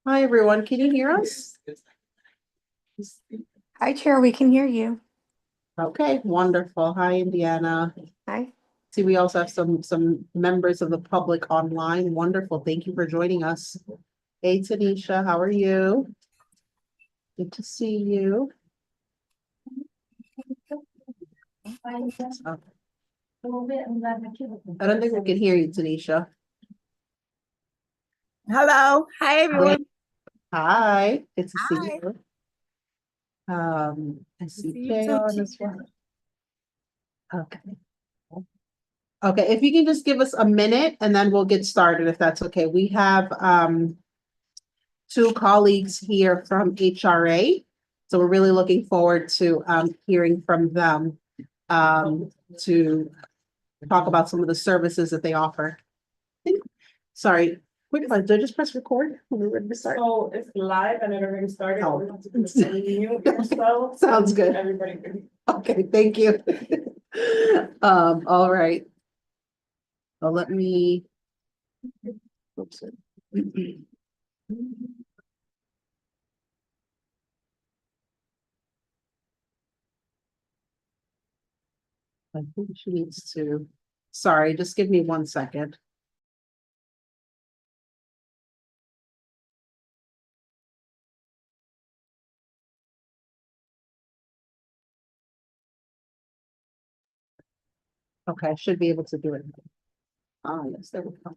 Hi, everyone. Can you hear us? Hi, Chair, we can hear you. Okay, wonderful. Hi, Indiana. Hi. See, we also have some members of the public online. Wonderful. Thank you for joining us. Hey, Tanisha, how are you? Good to see you. Oh, I don't think we can hear you, Tanisha. Hello. Hi, everyone. Hi, good to see Hi. you. I see see you Jay too, on as Tia. well. Okay. Okay, if you can just give us a minute and then we'll get started if that's okay. We have two colleagues here from HRA. So we're really looking forward to hearing from them to talk about some of the services that they offer. Sorry, quick one, did I just press record when we're ready to start? So it's live and it already started. Oh. We have to do this mute yourself. Sounds good. Everybody can. Okay, thank you. All right. Well, let me. Oops. I think she needs to, sorry, just give me 1 second. Okay, I should be able to do it. Oh, yes, there we go.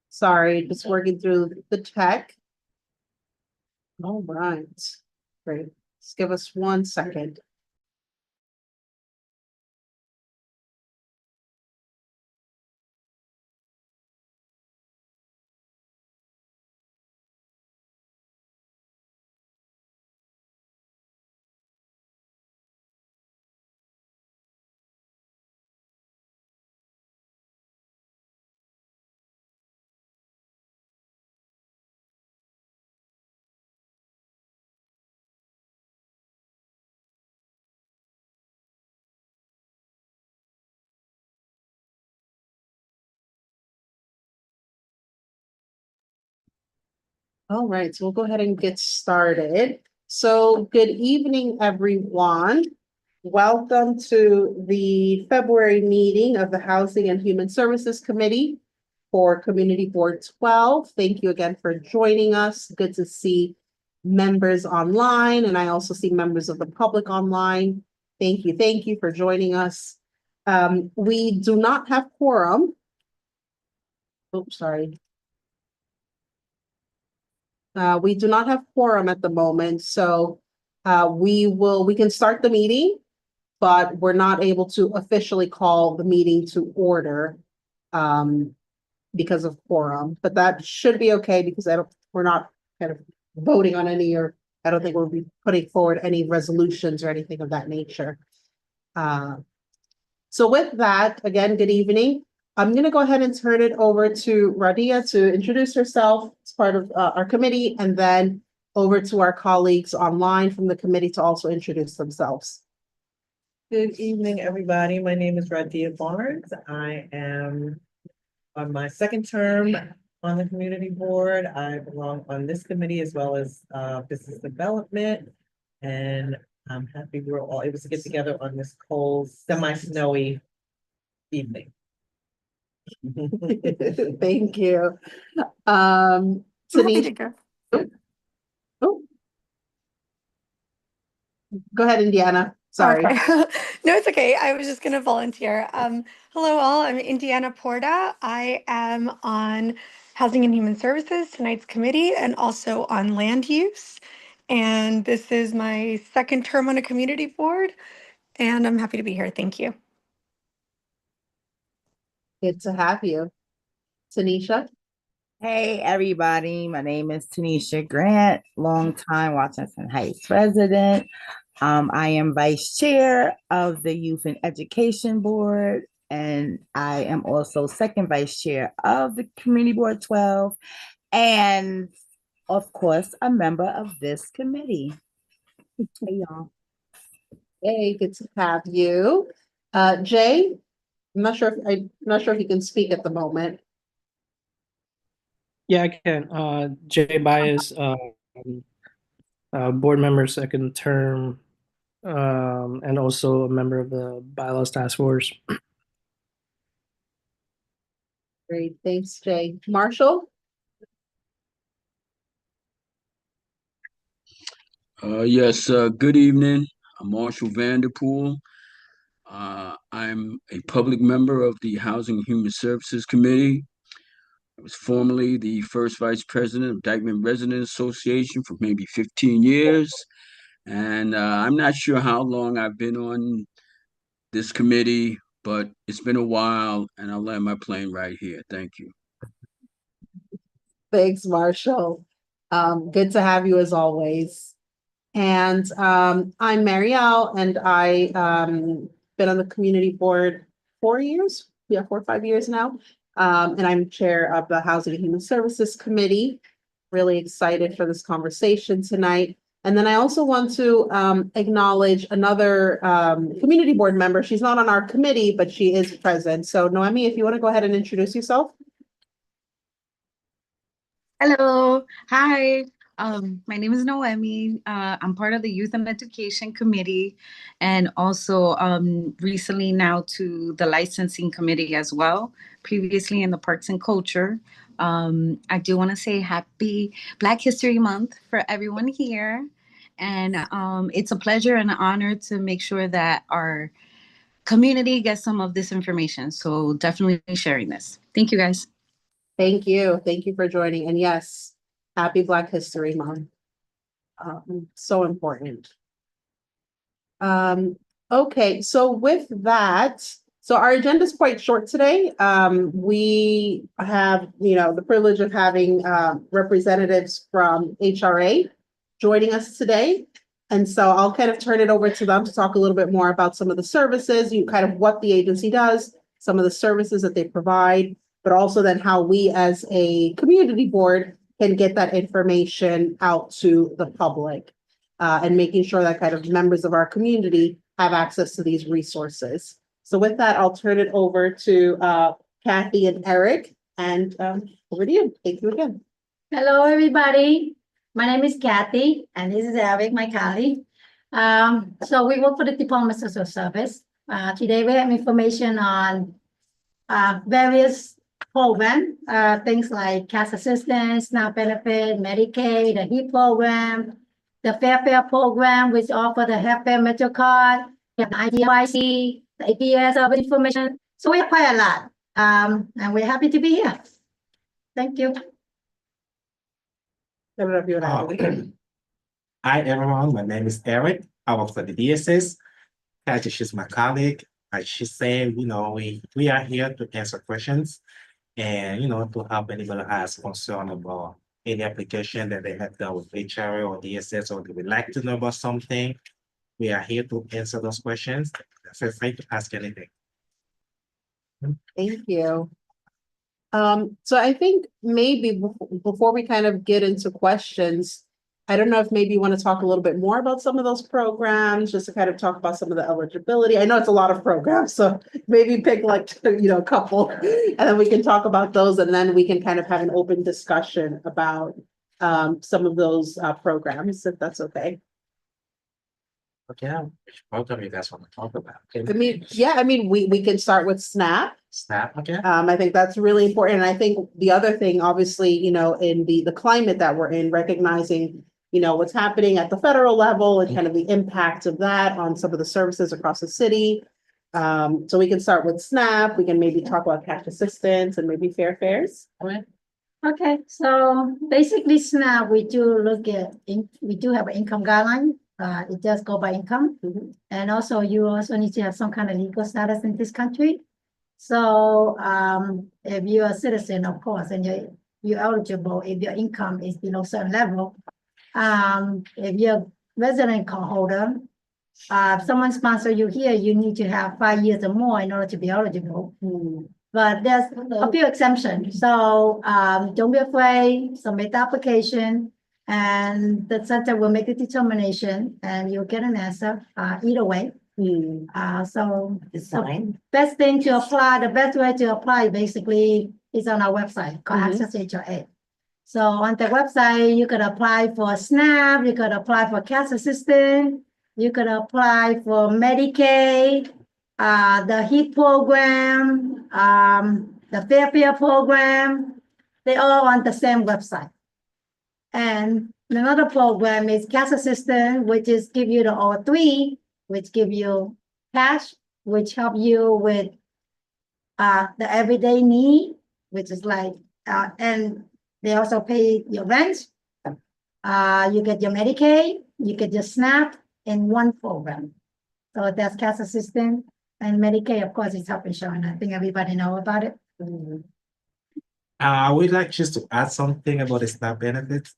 Sorry, just working through the tech. All right, great. Just give us 1 second. All right, so we'll go ahead and get started. So good evening, everyone. Welcome to the February meeting of the Housing and Human Services Committee for Community Board 12. Thank you again for joining us. Good to see members online, and I also see members of the public online. Thank you for joining us. We do not have quorum. Oops, sorry. We do not have quorum at the moment, so we can start the meeting, but we're not able to officially call the meeting to order because of quorum, but that should be okay because we're not kind of voting on any, or I don't think we'll be putting forward any resolutions or anything of that nature. So with that, again, good evening. I'm going to go ahead and turn it over to Radia to introduce herself as part of our committee, and then over to our colleagues online from the committee to also introduce themselves. Good evening, everybody. My name is Radia Barnes. I am on my second term on the community board. I belong on this committee as well as business development. And I'm happy we're all able to get together on this cold, semi-snowy evening. Thank you. I'm happy to Tanisha, go. oh. Go ahead, Indiana. Sorry. Okay. No, it's okay. I was just going to volunteer. Hello, all. I'm Indiana Porta. I am on Housing and Human Services, tonight's committee, and also on land use. And this is my second term on a community board, and I'm happy to be here. Thank you. Good to have you. Tanisha? Hey, everybody. My name is Tanisha Grant, longtime Washington Heights resident. I am vice chair of the Youth and Education Board, and I am also second vice chair of the Community Board 12, and of course, a member of this committee. Hey, y'all. Hey, good to have you. Jay? I'm not sure if you can speak at the moment. Yeah, I can. Jay Bias, board member, second term, and also a member of the bylaws task force. Great, thanks, Jay. Marshall? Yes, good evening. I'm Marshall Vanderpool. I'm a public member of the Housing and Human Services Committee. I was formerly the first vice president of Dyckman Resident Association for maybe 15 years. And I'm not sure how long I've been on this committee, but it's been a while, and I'll land my plane right here. Thank you. Thanks, Marshall. Good to have you as always. And I'm Marielle, and I been on the community board 4 years, 4 or 5 years now. And I'm chair of the Housing and Human Services Committee. Really excited for this conversation tonight. And then I also want to acknowledge another community board member. She's not on our committee, but she is present. So Noemi, if you want to go ahead and introduce yourself. Hello, hi. My name is Noemi. I'm part of the Youth and Education Committee and also recently now to the Licensing Committee as well, previously in the Parks and Culture. I do want to say happy Black History Month for everyone here. And it's a pleasure and an honor to make sure that our community gets some of this information. So definitely sharing this. Thank you, guys. Thank you. Thank you for joining. And yes, happy Black History Month. So important. Okay, so with that, so our agenda is quite short today. We have, the privilege of having representatives from HRA joining us today. And so I'll kind of turn it over to them to talk a little bit more about some of the services, kind of what the agency does, some of the services that they provide, but also then how we as a community board can get that information out to the public and making sure that kind of members of our community have access to these resources. So with that, I'll turn it over to Kathy and Eric, and over to you. Thank you again. Hello, everybody. My name is Kathy, and this is Eric, my colleague. So we work for the Department of Social Service. Today we have information on various programs, things like cash assistance, SNAP benefit, Medicaid, the HEAP program, the Fair Fare program, which offer the Healthcare Metro card, the IDYC, the APS of information. So we have quite a lot, and we're happy to be here. Thank you. I don't know if you want to add. Hi, everyone. My name is Eric. I work for the DSS. Kathy, she's my colleague. As she said, we are here to answer questions and, to help anybody who has concern about any application that they have done with HRA or DSS, or they would like to know about something. We are here to answer those questions. Feel free to ask anything. Thank you. So I think maybe before we kind of get into questions, I don't know if maybe you want to talk a little bit more about some of those programs, just to kind of talk about some of the eligibility. I know it's a lot of programs, so maybe pick like, a couple, and then we can talk about those, and then we can kind of have an open discussion about some of those programs, if that's okay. Okay, which program you guys want to talk about? We can start with SNAP. SNAP, okay. I think that's really important. And I think the other thing, obviously, in the climate that we're in, recognizing, what's happening at the federal level and kind of the impact of that on some of the services across the city. So we can start with SNAP. We can maybe talk about cash assistance and maybe fair fares. Okay, so basically SNAP, we do have an income guideline. It does go by income. Mm-hmm. And also you also need to have some kind of legal status in this country. So if you're a citizen, of course, and you're eligible if your income is below a certain level. If you're a resident card holder, if someone sponsor you here, you need to have 5 years or more in order to be eligible. Mm-hmm. But there's a few exceptions. So don't be afraid, submit the application, and the center will make a determination and you'll get an answer either way. So the best way to apply basically is on our website called Access HRA. So on the website, you could apply for SNAP, you could apply for cash assistance, you could apply for Medicaid, the HEAP program, the Fairfield program. They all on the same website. And another program is cash assistance, which is give you the all three, which give you cash, which help you with the everyday need, which is like, and they also pay your rent. You get your Medicaid, you get your SNAP in one program. So that's cash assistance, and Medicaid, of course, is health insurance. I think everybody know about it. I would like just to add something about the SNAP benefits.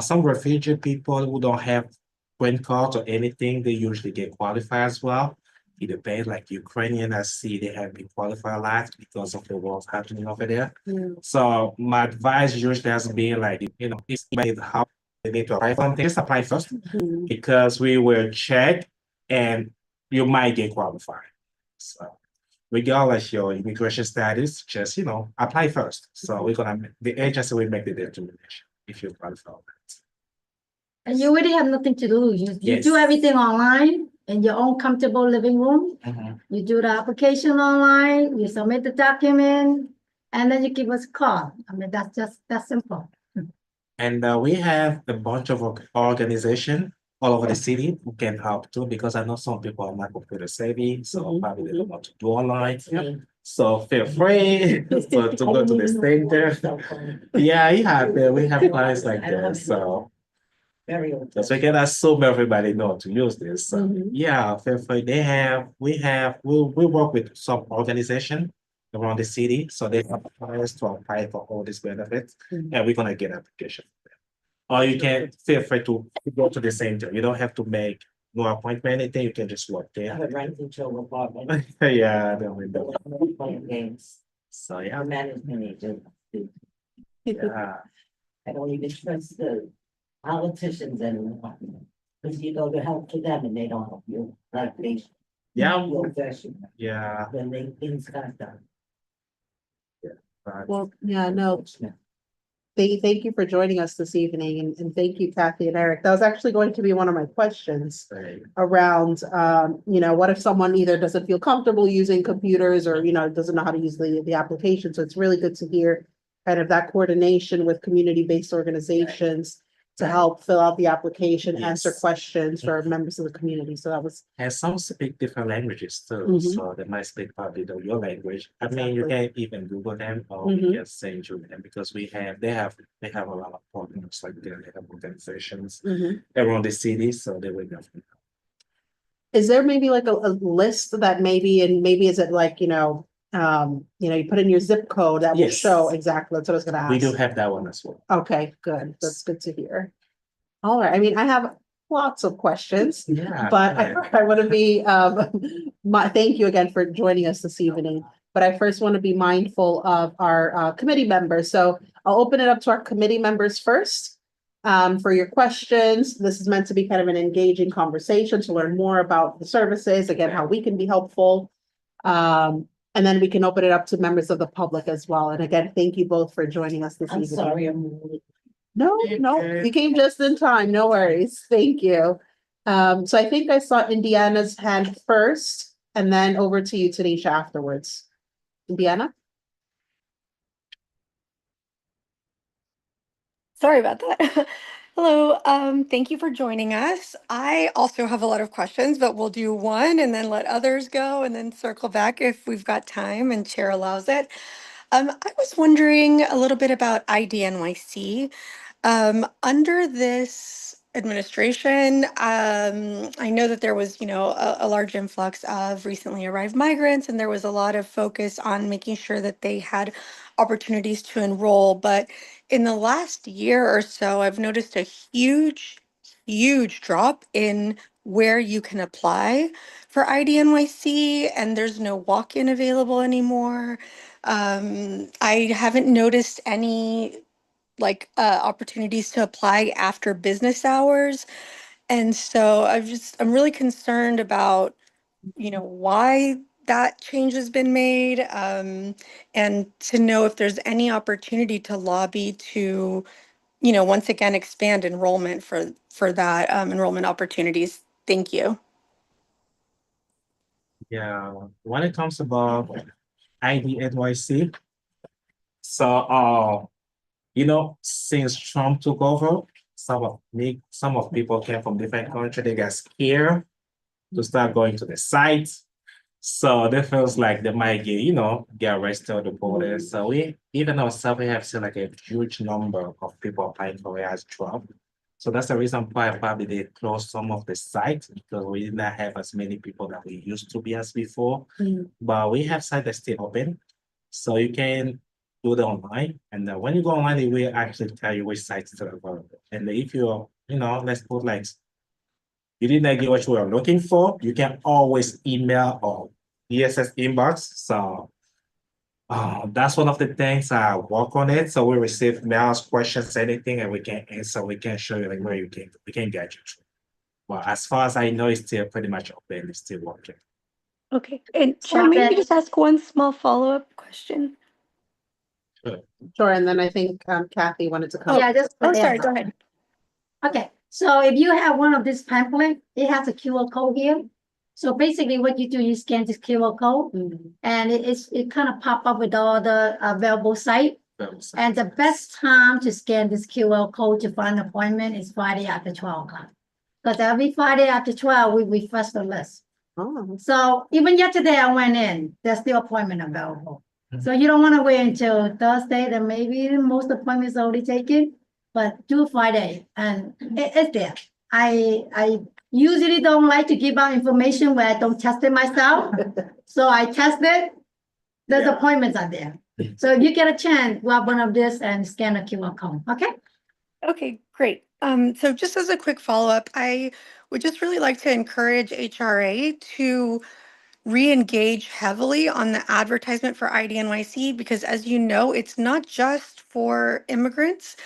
Some refugee people who don't have green cards or anything, they usually get qualified as well. It depends, like Ukrainian, I see they have been qualified a lot because of the wars happening over there. So my advice usually has been like, if how they need to apply for something, just apply first because we will check and you might get qualified. So regardless your immigration status, just apply first. So the agency will make the determination if you qualify. And you really have nothing to do. You Yes. do everything online in your own comfortable living room. You do the application online, you submit the document, and then you give us a call. I mean, that's just that simple. And we have a bunch of organizations all over the city who can help too, because I know some people are not computer savvy, so probably they don't want to do online. So feel free to go to the center. Yeah, we have clients like that. So because we can assume everybody know to use this. So yeah, feel free. We work with some organization around the city, so they have clients to apply for all these benefits, and we're gonna get application. Or you can feel free to go to the center. You don't have to make no appointment, anything. You can just walk there. rented to apartment, Yeah, the window. playing games, So our yeah, management agent. yeah. I don't even trust the politicians anymore. Because you go to help to them and they don't help you, like they. Yeah. Yeah. When things got done. Well, yeah, no, thank you for joining us this evening, and thank you, Kathy and Eric. That was actually going to be one of my questions around, what if someone either doesn't feel comfortable using computers or, doesn't know how to use the application. So it's really good to hear kind of that coordination with community-based organizations to help fill out the application, answer Yes. questions for members of the community. So that was, And some speak different languages too, so they might speak probably your language. I mean, you can even Google them or we can send you them because they have a lot of partners like they have organizations around the city, so they will definitely. is there maybe like a list that maybe is it like, you put in your zip code that will Yes. show exactly, that's what I was gonna ask. We do have that one as well. Okay, good. That's good to hear. All right. I mean, I have lots of questions, Yeah. but I want to be, thank you again for joining us this evening. But I first want to be mindful of our committee members. So I'll open it up to our committee members first for your questions. This is meant to be kind of an engaging conversation to learn more about the services, again, how we can be helpful. And then we can open it up to members of the public as well. And again, thank you both for joining us this I'm evening. sorry, No, you came just in time. No worries. Thank you. So I think I saw Indiana's hand first and then over to you, Tanisha, afterwards. Indiana? Sorry about that. Hello, thank you for joining us. I also have a lot of questions, but we'll do one and then let others go and then circle back if we've got time and chair allows it. I was wondering a little bit about IDNYC. Under this administration, I know that there was, a large influx of recently arrived migrants, and there was a lot of focus on making sure that they had opportunities to enroll. But in the last year or so, I've noticed a huge drop in where you can apply for IDNYC, and there's no walk-in available anymore. I haven't noticed any opportunities to apply after business hours. And so I'm really concerned about, why that change has been made, and to know if there's any opportunity to lobby to, once again, expand enrollment for that enrollment opportunities. Thank you. Yeah, when it comes about ID NYC, so since Trump took over, some of people came from different countries, they got scared to start going to the site. So they feels like they might get arrested or deported. So we, even ourselves, we have seen like a huge number of people applying for it as Trump. So that's the reason why probably they closed some of the sites because we did not have as many people that we used to be as before. But we have sites that still open. So you can do it online. And when you go online, they will actually tell you which sites are available. And if you're, let's put like you didn't get what you were looking for, you can always email or DSS inbox. So that's one of the things I work on it. So we receive mails, questions, anything, and we can answer. We can show you like where we can get you through. Well, as far as I know, it's still pretty much open. It's still working. Okay. And so maybe Chapter- just ask one small follow-up question. Sure, and then I think Kathy wanted to come. Yeah, just. Oh, sorry, go ahead. Okay, so if you have one of these pamphlet, it has a QR code here. So basically what you do, you scan this QR code and it kind of pop up with all the available site. And the best time to scan this QR code to find an appointment is Friday after 12 o'clock. Because every Friday after 12, we refresh the list. Oh, So even yesterday I went in, there's still appointment available. So you don't want to wait until Thursday, then maybe most appointments are already taken, but do Friday and it's there. I usually don't like to give out information where I don't test it myself. So I test it, there's appointments are there. So if you get a chance, grab one of this and scan a QR code, okay? Okay, great. So just as a quick follow-up, I would just really like to encourage HRA to re-engage heavily on the advertisement for IDNYC because as you know, it's not just for immigrants.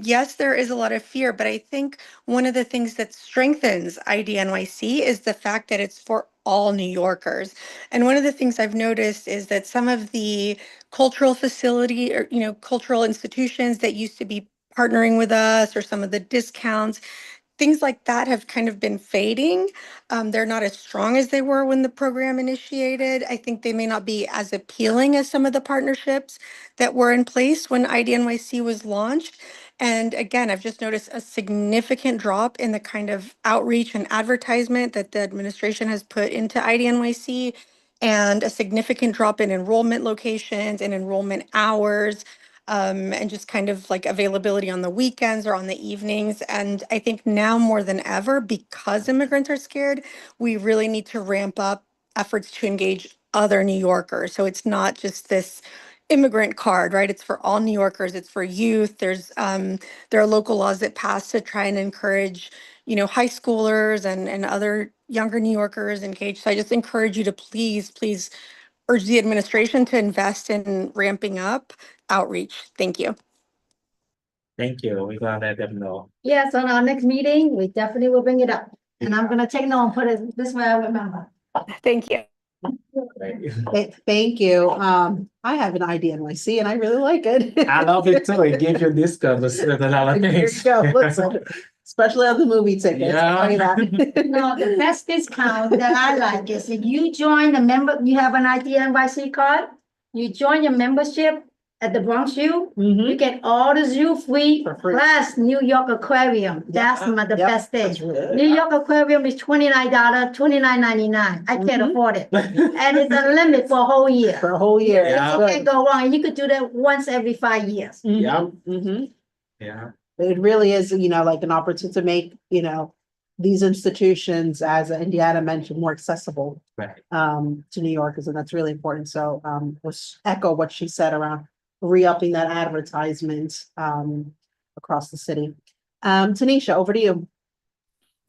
Yes, there is a lot of fear, but I think one of the things that strengthens IDNYC is the fact that it's for all New Yorkers. And one of the things I've noticed is that some of the cultural facility or, cultural institutions that used to be partnering with us or some of the discounts, things like that have kind of been fading. They're not as strong as they were when the program initiated. I think they may not be as appealing as some of the partnerships that were in place when IDNYC was launched. And again, I've just noticed a significant drop in the kind of outreach and advertisement that the administration has put into IDNYC and a significant drop in enrollment locations and enrollment hours and just kind of like availability on the weekends or on the evenings. And I think now more than ever, because immigrants are scared, we really need to ramp up efforts to engage other New Yorkers. So it's not just this immigrant card, right? It's for all New Yorkers. It's for youth. There are local laws that pass to try and encourage, high schoolers and other younger New Yorkers engaged. So I just encourage you to please urge the administration to invest in ramping up outreach. Thank you. Thank you. We're gonna let them know. Yes, on our next meeting, we definitely will bring it up. And I'm gonna take note and put it this way I remember. Thank you. Thank you. I have an IDNYC and I really like it. I love it too. It gives you discounts and a lot of There you things. go. Listen, especially on the movie tickets. I'll tell you that. No, the best discount that I like is if you join the you have an IDNYC card, you join your membership at the Bronx Zoo, you get all the zoo free, For free. plus New York Aquarium. That's the best thing. New York Aquarium is $29, $29.99. I can't afford it. And it's unlimited for a whole year. For a whole year. Yeah. You can't go wrong. You could do that once every 5 years. Yeah. Yeah. It really is, like an opportunity to make, these institutions, as Indiana mentioned, more accessible Right. to New Yorkers, and that's really important. So let's echo what she said around re-upping that advertisement across the city. Tanisha, over to you.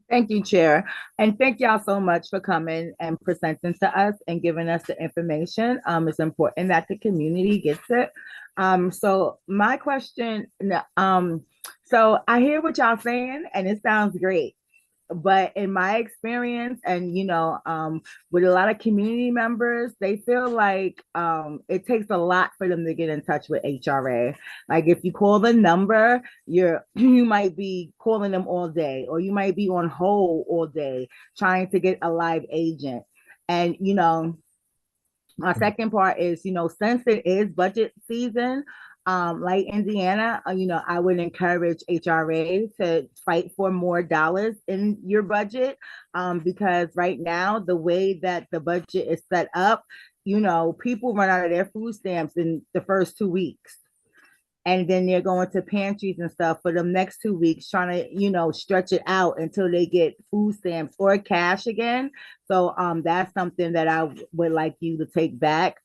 Thank you, Chair. And thank y'all so much for coming and presenting to us and giving us the information. It's important that the community gets it. So my question, so I hear what y'all saying and it sounds great. but in my experience and with a lot of community members, they feel like it takes a lot for them to get in touch with HRA. Like if you call the number, you might be calling them all day, or you might be on hold all day trying to get a live agent. And my second part is, since it is budget season, like Indiana, I would encourage HRA to fight for more dollars in your budget, because right now, the way that the budget is set up, people run out of their food stamps in the first 2 weeks. And then they're going to pantries and stuff for the next 2 weeks, trying to, stretch it out until they get food stamps or cash again. So that's something that I would like you to take back.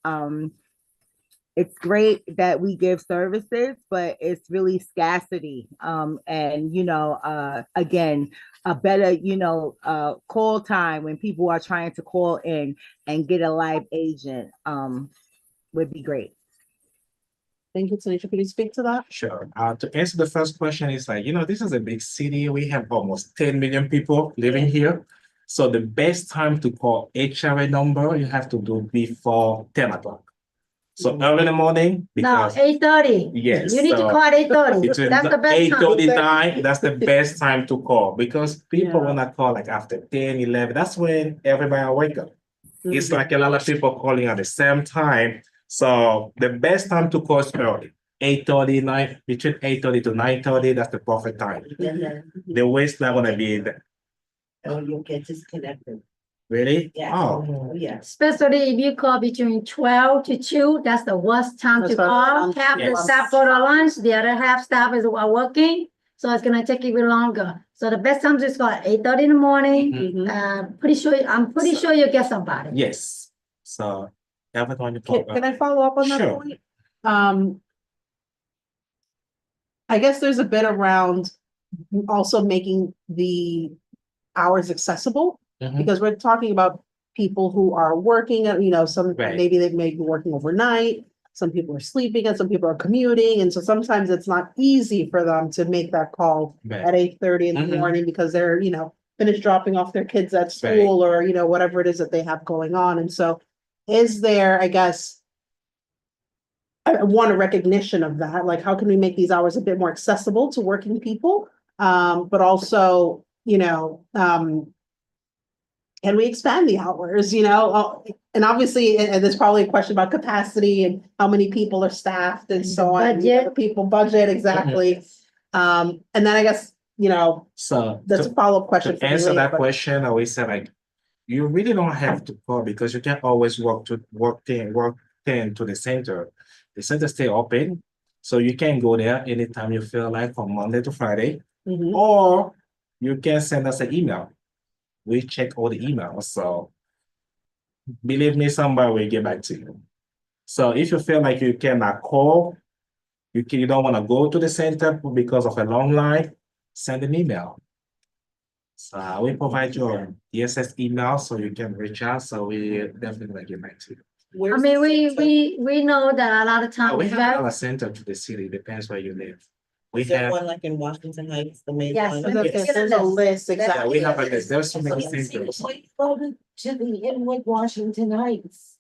It's great that we give services, but it's really scarcity. And again, a better, call time when people are trying to call in and get a live agent would be great. Thank you, Tanisha. Could you speak to that? Sure. To answer the first question, is like, this is a big city. We have almost 10 million people living here. So the best time to call HRA number, you have to do before 10 o'clock. So early in the morning, No, because 8:30. yes, You need to so call at 8:30. between That's the best 8:30 time. time, that's the best time to call, because people Yeah. wanna call like after 10, 11. That's when everybody wake up. It's Mhm. like a lot of people calling at the same time. So the best time to call is early. 8:30, between 8:30 to 9:30, that's the perfect time. The wait's not gonna be there. Oh, you'll get disconnected. Really? Yeah. Oh, Oh, yeah. Especially if you call between 12 to 2, that's the worst time to That's right. call. Half the Yes. staff go to lunch, the other half staff are working, so it's gonna take even longer. So the best time is call at 8:30 in the morning. Mhm. Mhm. I'm pretty So- sure you'll get somebody. yes. So everyone you call. Can I follow up on that Sure. point? I guess there's a bit around also making the hours accessible, Mhm. because we're talking about people who are working, some, Right. maybe they may be working overnight, some people are sleeping and some people are commuting, and so sometimes it's not easy for them to make that call Right. at 8:30 in the Mhm. morning because they're, finished dropping off their kids at school or, whatever it is that they have going on. And so is there, I guess, I want a recognition of that, like how can we make these hours a bit more accessible to working people? But also, can we expand the hours, and obviously, and there's probably a question about capacity and how many people are staffed and so on. Budget. The people budget, exactly. And then I guess, So that's a follow-up question. to for me answer later, that but- question, I always say like, you really don't have to call because you can always walk in to the center. The center stay open, so you can go there anytime you feel like from Monday to Friday, Mhm. or you can send us an email. We check all the emails, so believe me, somebody will get back to you. So if you feel like you cannot call, you don't want to go to the center because of a long line, send an email. So we provide your DSS email so you can reach out. So we definitely get back to you. I Where's mean, the center? we know that a lot of times. We it's have very- another center to the city, depends where you live. We Is there have, one like in Washington Heights, the main Yes, one? let me There's get there's a list, yeah, exactly. we have a list. There's so many centers. Well, you go to the Inwood, Washington Heights,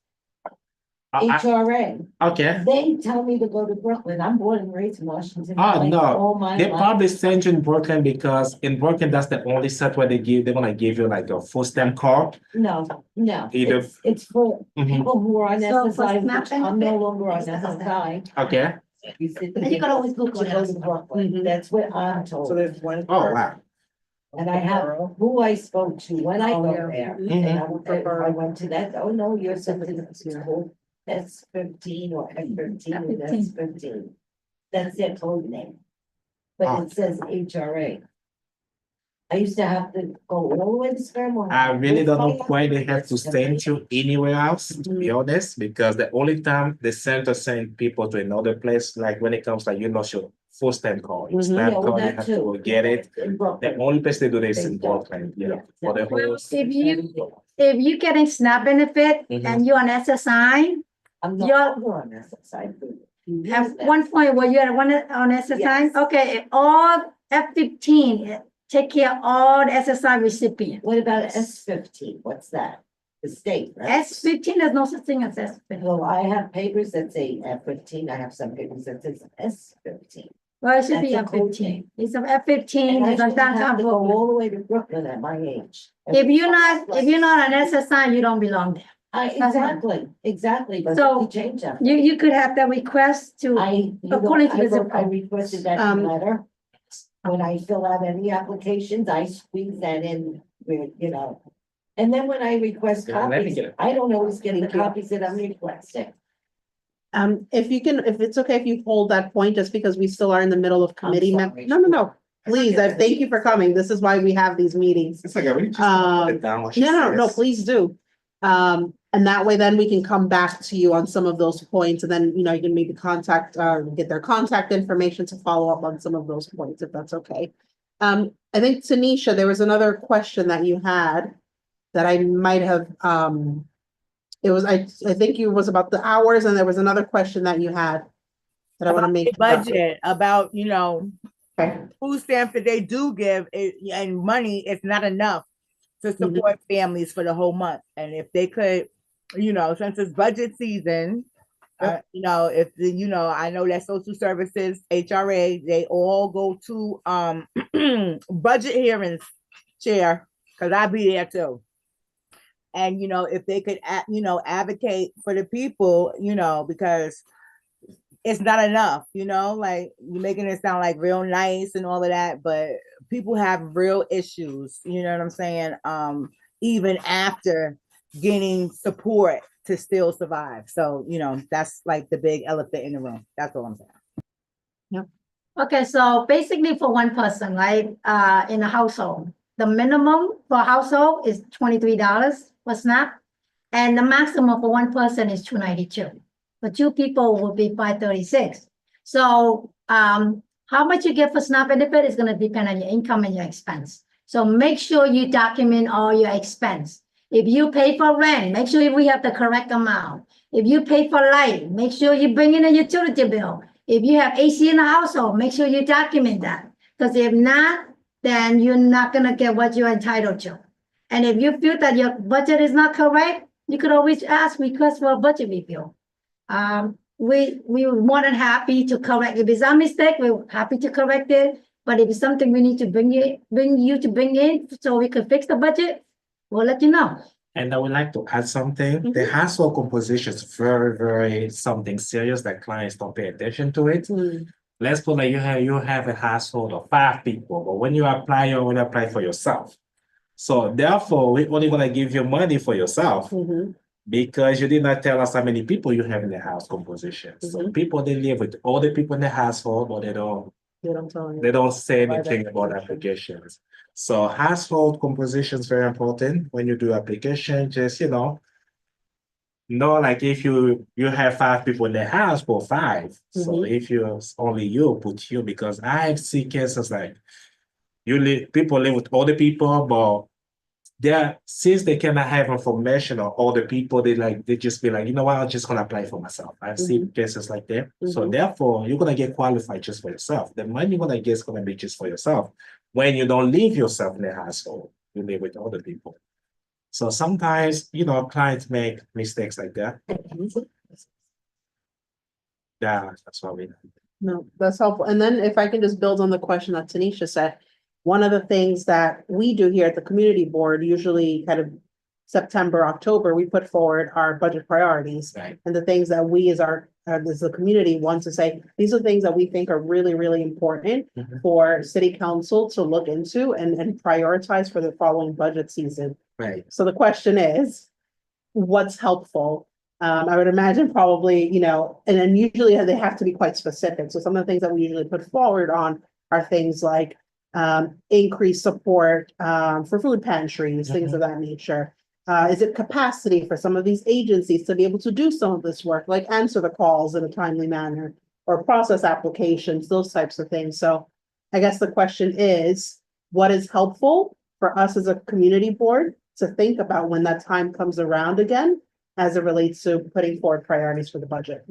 I- HRA. Okay, They tell me to go to Brooklyn. I'm born and raised in Washington. Oh, Heights no. all my they life. probably send you in Brooklyn because in Brooklyn, that's the only set where they're gonna give you like a full stamp card. No, Either- it's for Mhm. people who are on So for SSI, SNAP which I'm no benefit, longer on it's SSI. Okay, And you can always look To on go it. to Brooklyn. Mhm. That's what I'm So told. there's one. oh, for- wow. And I have who I spoke to when I Oh, go yeah. there. Mhm. And I went to that, oh no, you're something that's school. That's 15 or F13, and that's 15. That's their code name. But it says HRA. I used to have to go all the way to Spermont. I really don't know why they have to send you anywhere else, to be honest, because the only time the center send people to another place, like when it comes like, your full stamp card, your Mhm. stamp Yeah, well, card, you that have to go too. get it. In The Brooklyn. only place they do this They in don't. Brooklyn, yeah, Yeah. for the whole. If you getting SNAP benefit Mhm. and you're on SSI, I'm You're- not over on SSI. at one point, were you at one on SSI? Yes. Okay, all F15, take care of all the SSI recipients. What about S15? What's that? The state, right? S15, there's no such thing as S15. Well, I have papers that say F15. I have some papers that says S15. Well, it should be That's a code F15. name. It's a F15, And I it's a shouldn't have downtown to go Brooklyn. all the way to Brooklyn at my age. If you're not an SSI, you don't belong there. Exactly, but So, we change that. You could have the request to, according to the zip I code. requested that letter. When I fill out any applications, I squeeze that in with, and then when I request Yeah, let me copies, get it. I don't always get the copies that I'm requesting. If it's okay if you hold that point, just because we still are in the middle of committee. sorry. No. Please, thank you for coming. This is why we have these meetings. It's like, I really just put it down what she No, says. please do. And that way then we can come back to you on some of those points and then, you can maybe get their contact information to follow up on some of those points, if that's okay. I think Tanisha, there was another question that you had that I might have, I think it was about the hours and there was another question that you had that I want to make. Budget about, Okay. food stamps that they do give and money is not enough to support families for the whole month. And if they could, since it's budget season, I know that social services, HRA, they all go to budget hearings, Chair, because I be there too. And if they could advocate for the people, because it's not enough, like you're making it sound like real nice and all of that, but people have real issues, you know what I'm saying? Even after getting support to still survive. So, that's like the big elephant in the room. That's all I'm saying. Okay, so basically for one person, right, in a household, the minimum for household is $23 for SNAP. And the maximum for one person is $292. For two people will be $536. So how much you get for SNAP benefit is going to depend on your income and your expense. So make sure you document all your expense. If you pay for rent, make sure we have the correct amount. If you pay for light, make sure you bring in a utility bill. If you have AC in the household, make sure you document that. Because if not, then you're not going to get what you're entitled to. And if you feel that your budget is not correct, you could always request for a budget review. We're more than happy to correct. If it's a mistake, we're happy to correct it. But if it's something we need to bring in so we can fix the budget, we'll let you know. And I would like to add something. The household composition is very, very something serious that clients don't pay attention to it. Let's put like you have a household of 5 people, but when you apply, you only apply for yourself. So therefore, we only want to give you money for yourself because you did not tell us how many people you have in the house composition. So people, they live with all the people in the household, but they don't say anything about applications. So household composition is very important when you do application. Just like if you have 5 people in the house, put 5. So if you only you, put you, because I've seen cases like people live with other people, but since they cannot have information on other people, they just be like, you know what, I'm just gonna apply for myself. I've seen cases like that. So therefore, you're gonna get qualified just for yourself. The money you're gonna get is gonna be just for yourself. When you don't leave yourself in the household, you live with other people. So sometimes, clients make mistakes like that. Yeah, that's what we do. No, that's helpful. And then if I can just build on the question that Tanisha said, one of the things that we do here at the community board, usually kind of September, October, we put forward our budget priorities. Right. And the things that we as a community want to say, these are things that we think are really, really important for city council to look into and prioritize for the following budget season. Right. So the question is, what's helpful? I would imagine probably, and then usually they have to be quite specific. So some of the things that we usually put forward on are things like increased support for food pantries, things of that nature. Is it capacity for some of these agencies to be able to do some of this work, like answer the calls in a timely manner or process applications, those types of things. So I guess the question is, what is helpful for us as a community board to think about when that time comes around again, as it relates to putting forward priorities for the budget?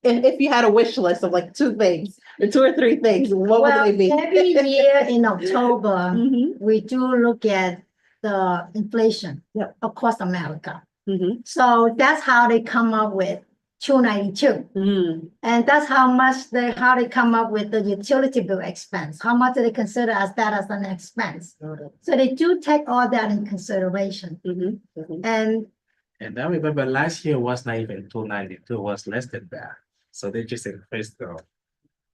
if you had a wish list of like two things, or two or three things, what would Well, they be? every year in October, Mhm, we do look at the inflation Yep. across America. mhm, So that's how they come up with 292. mhm, And that's how they come up with the utility bill expense. How much do they consider as that as an expense? So they do take all that in consideration. mhm, mhm. And I remember last year was not even 292, was less than that. So they just increased the well,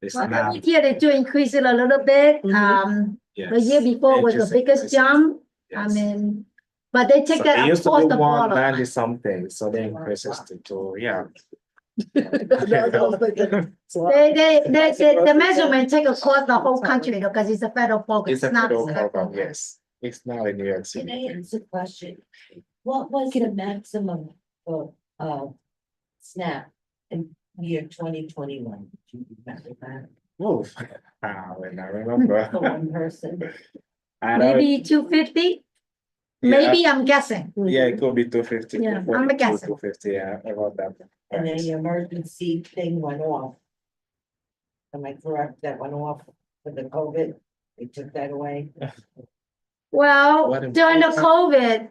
SNAP. every year they do increase it a little bit. Mhm. The year Yes, before they was the just biggest increased it. jump. I Yes. mean, but they take So that it used to across be the board. 190 something, so they increased it to two, yeah. The measurement take across the whole country because it's a federal program. It's a not federal state program, program. yes. It's not in New York Can I City. ask a question? What was the maximum for, SNAP in year 2021? Do you remember that? Oh, when I remember. For one person? I don't- Maybe 250? Yeah. Maybe, I'm guessing. Yeah, it could be 250. Yeah, I'm guessing. 250, yeah, about that. And then the emergency thing went off. Am I correct? That went off for the COVID? They took that away? Well, What during the if- COVID,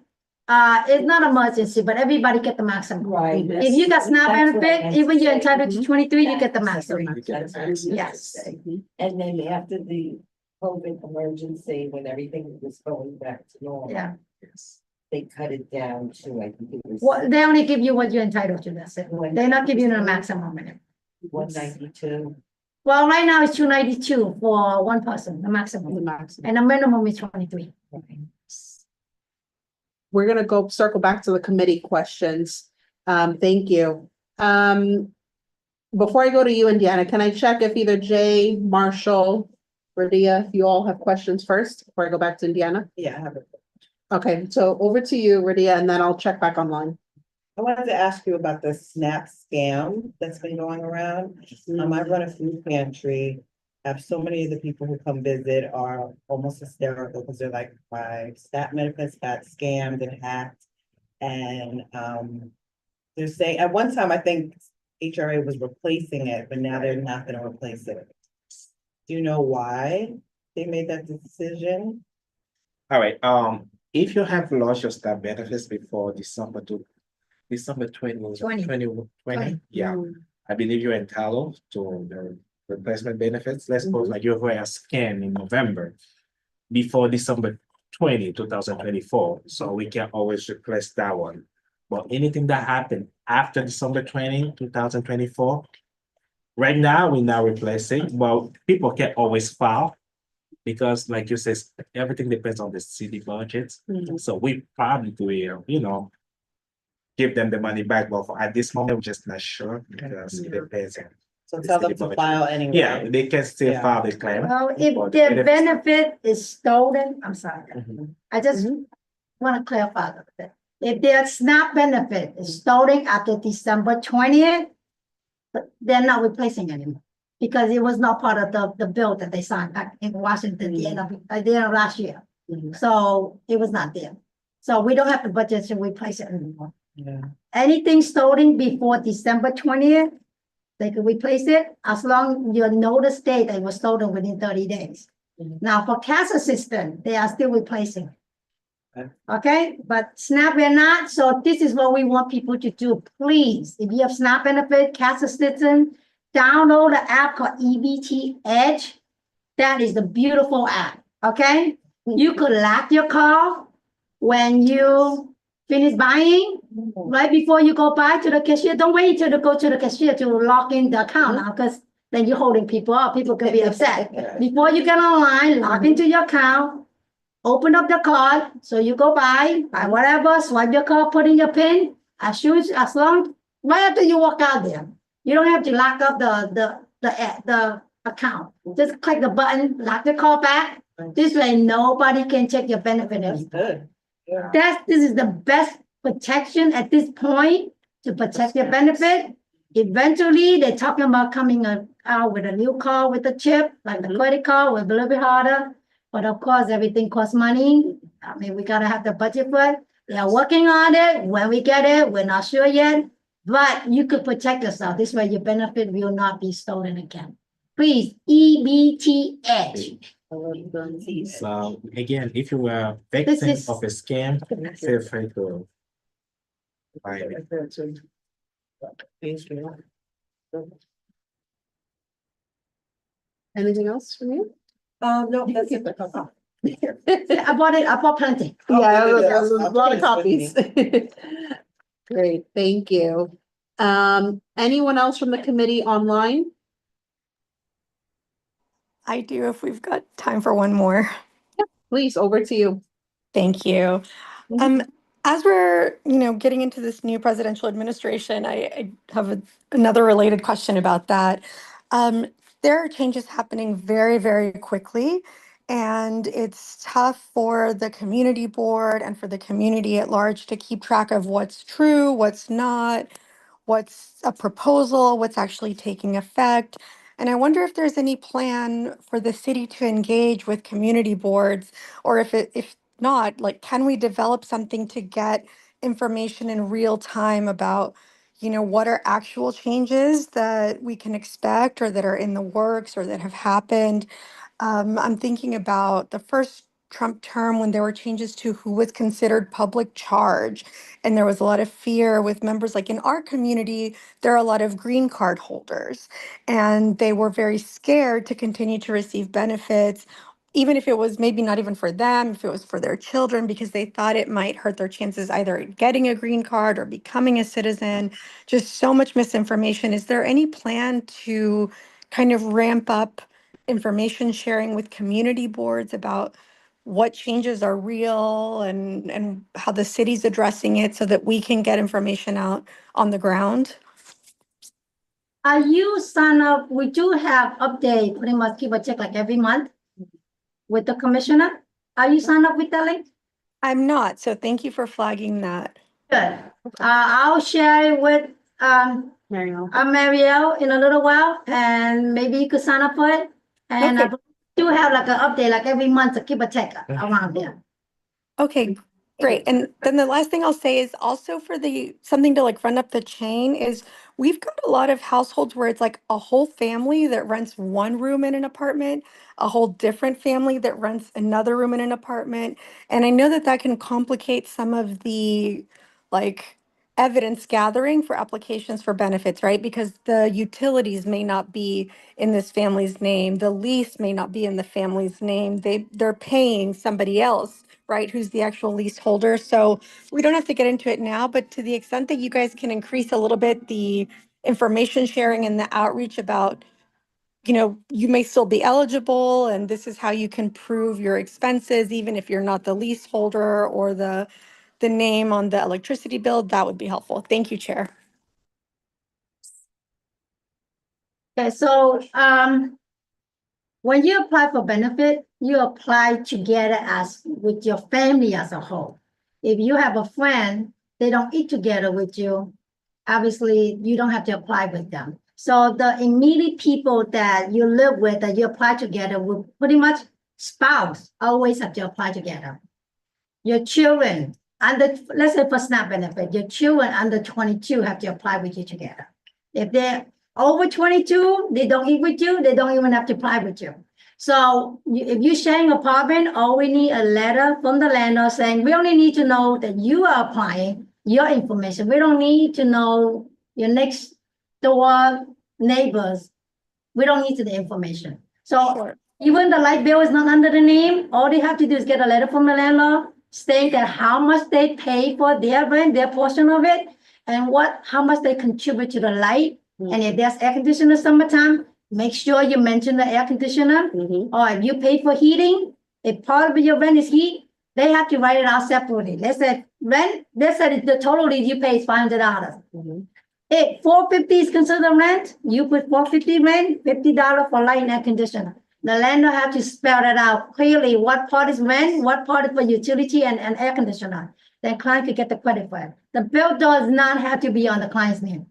it's not emergency, but everybody get the maximum. Right. If you got SNAP That's what I meant benefit, to even you're say. entitled to 23, you get the That's maximum. You get the maximum. Yes. Mhm. And then after the COVID emergency, when everything was going back to normal. Yeah. Yes. They cut it down to, I think it was. Well, they only give you what you're entitled to, that's it. They're not giving you the maximum. 192. Well, right now it's 292 for one person, the The maximum, maximum. and the minimum is 23. We're gonna go circle back to the committee questions. Thank you. Before I go to you, Indiana, can I check if either Jay, Marshall, Radia, if you all have questions first, before I go back to Indiana? Yeah, I have a Okay, so over to you, Radia, and then I'll check back online. I wanted to ask you about the SNAP scam that's been going around. I run a food pantry. Have so many of the people who come visit are almost hysterical because they're like, my SNAP benefits got scammed and hacked. And they're saying, at one time, I think HRA was replacing it, but now they're not gonna replace it. Do you know why they made that decision? All right, if you have lost your SNAP benefits before December 20, 2020, yeah, I believe you're entitled to the replacement benefits. Let's suppose like you were a scan in November before December 2024, so we can always replace that one. But anything that happened after December 2024, right now, we're now replacing, well, people can always file. Because like you said, everything depends on the city budgets. So we probably will, give them the money back, but at this moment, we're just not sure because it depends. So tell them to file anyway. Yeah, they can still Yeah. file the claim. Well, but if their benefit is stolen, I'm sorry, Mhm. I just want to clarify that. If their SNAP benefit is stolen after December 20th, they're not replacing anymore. Because it was not part of the bill that they signed back in Washington at the end of last year. So it was not there. So we don't have the budget to replace it anymore. Yeah. Anything stolen before December 20th, they could replace it as long you notice date that it was stolen within 30 days. Now for cash assistance, they are still replacing. Okay, but SNAP we're not, so this is what we want people to do, please. If you have SNAP benefit, cash assistance, download the app called EBT Edge. That is the beautiful app, okay? You could lock your car when you finish buying, right before you go by to the cashier. Don't wait until you go to the cashier to log in the account now, because then you're holding people up. People can be upset. Before you get online, log into your account, open up the card, so you go buy whatever, swipe your card, put in your PIN, as long, right after you walk out there. You don't have to lock up the account. Just click the button, lock the card back. This way, nobody can check your benefit That's anymore. good. Yeah. This is the best protection at this point to protect your benefit. Eventually, they're talking about coming out with a new card with a chip, like the credit card, will be a little bit harder. But of course, everything costs money. I mean, we gotta have the budget for it. They are working on it. When we get it, we're not sure yet. but you could protect yourself. This way your benefit will not be stolen again. Please, EBTH. So again, if you were This victim is- of a scam, feel free to. File it. Anything else from you? No, that's it. I bought plenty. Yeah, good, good. there's a I'll lot of take this with copies. Great, thank you. Anyone else from the committee online? I do if we've got time for one more. Please, over to you. Thank you. Mhm. As we're, getting into this new presidential administration, I have another related question about that. There are changes happening very, very quickly, and it's tough for the community board and for the community at large to keep track of what's true, what's not, what's a proposal, what's actually taking effect. And I wonder if there's any plan for the city to engage with community boards, or if not, like, can we develop something to get information in real time about, what are actual changes that we can expect or that are in the works or that have happened? I'm thinking about the first Trump term when there were changes to who was considered public charge. And there was a lot of fear with members, like in our community, there are a lot of green card holders, and they were very scared to continue to receive benefits, even if it was maybe not even for them, if it was for their children, because they thought it might hurt their chances either getting a green card or becoming a citizen. Just so much misinformation. Is there any plan to kind of ramp up information sharing with community boards about what changes are real and how the city's addressing it so that we can get information out on the ground? Are you sign up? We do have update, pretty much keep a check like every month with the commissioner. Are you signed up with that link? I'm not, so thank you for flagging that. Good. I'll share it with Mariel. Marielle in a little while, and maybe you could sign up for it. And I Okay. do have like an update like every month to keep a check around there. Okay, great. And then the last thing I'll say is also for something to like run up the chain is we've got a lot of households where it's like a whole family that rents one room in an apartment, a whole different family that rents another room in an apartment. And I know that that can complicate some of the like evidence gathering for applications for benefits, right? Because the utilities may not be in this family's name, the lease may not be in the family's name. They're paying somebody else, right, who's the actual leaseholder. So we don't have to get into it now, but to the extent that you guys can increase a little bit the information sharing and the outreach about, you may still be eligible and this is how you can prove your expenses, even if you're not the leaseholder or the name on the electricity bill, that would be helpful. Thank you, Chair. Okay, so when you apply for benefit, you apply together as with your family as a whole. If you have a friend, they don't eat together with you, obviously you don't have to apply with them. So the immediate people that you live with, that you apply together will pretty much spouse always have to apply together. Your children let's say for SNAP benefit, your children under 22 have to apply with you together. If they're over 22, they don't eat with you, they don't even have to apply with you. So if you're sharing an apartment, all we need a letter from the landlord saying, we only need to know that you are applying your information. We don't need to know your next door neighbors. We don't need the information. So Sure. even the light bill is not under the name, all they have to do is get a letter from the landlord saying that how much they pay for their rent, their portion of it, and how much they contribute to the light. And if there's air conditioner summertime, make sure you mention the air conditioner. Or if you pay for heating, if part of your rent is heat, they have to write it out separately. They said the total you pay is $500. If $450 is considered rent, you put $450 rent, $50 for light and air conditioner. The landlord has to spell it out clearly, what part is rent, what part is for utility and air conditioner. Then client could get the credit for it. The bill does not have to be on the client's name.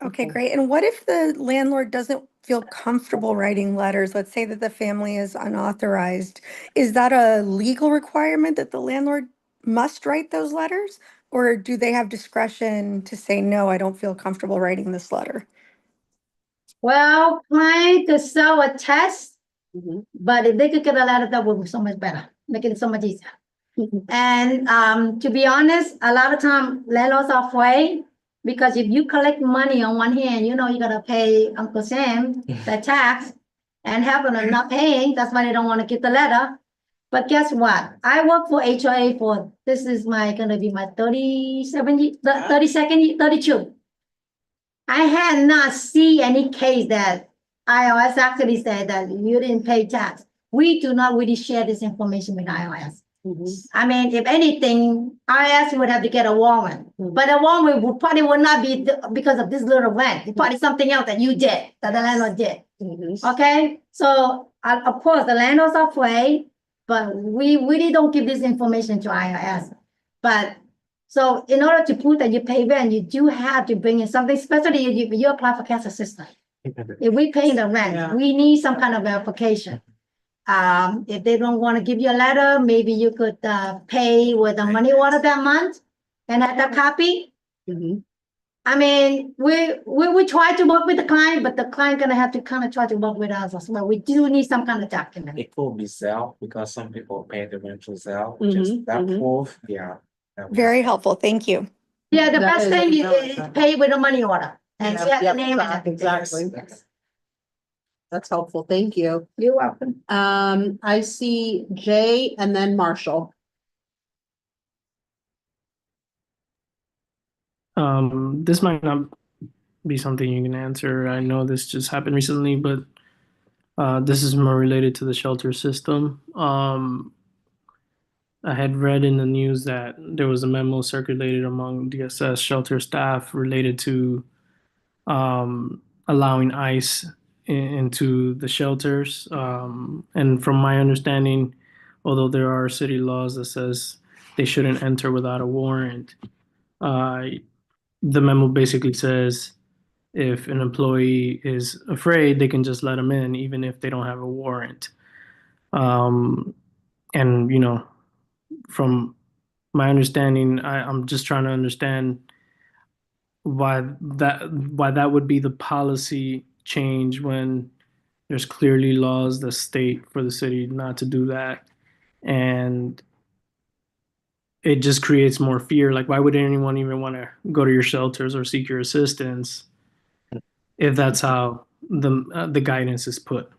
Okay, great. And what if the landlord doesn't feel comfortable writing letters? Let's say that the family is unauthorized. Is that a legal requirement that the landlord must write those letters? or do they have discretion to say, no, I don't feel comfortable writing this letter? Well, client could sell a test, Mhm. but if they could get a letter, that would be so much better, make it so much easier. And to be honest, a lot of time landlords are afraid because if you collect money on one hand, you know you gotta pay Uncle Sam the tax and helping them not paying. That's why they don't want to get the letter. But guess what? I work for HOA for this is gonna be my 37 year, 32nd year, 32. I had not seen any case that IRS actually said that you didn't pay tax. We do not really share this information with IRS. Mhm. I mean, if anything, IRS would have to get a warrant, but a warrant would not be because of this little rent. It's probably something else that you did, that the landlord did. Mhm. Okay, so of course, the landlords are afraid, but we really don't give this information to IRS. But so in order to prove that you pay rent, you do have to bring in something, especially if you apply for cash assistance. If we paying the rent, Yeah. we need some kind of verification. If they don't want to give you a letter, maybe you could pay with the money order that month and have the copy. Mhm. I mean, we try to work with the client, but the client gonna have to kind of try to work with us as well. We do need some kind of document. It could be Zelle because some people pay the rent through Zelle, Mhm, just that mhm. proof, yeah. that was- Very helpful. Thank you. Yeah, the That best is thing a very is good- pay with a money order and Yep, set the yep, name and everything. exactly. That's helpful. Thank you. You're welcome. I see Jay and then Marshall. This might not be something you can answer. I know this just happened recently, but this is more related to the shelter system. I had read in the news that there was a memo circulated among DSS shelter staff related to allowing ICE into the shelters. And from my understanding, although there are city laws that says they shouldn't enter without a warrant, the memo basically says if an employee is afraid, they can just let them in, even if they don't have a warrant. And from my understanding, I'm just trying to understand why that would be the policy change when there's clearly laws that state for the city not to do that, and it just creates more fear. Like, why would anyone even want to go to your shelters or seek your assistance if that's how the guidance is put?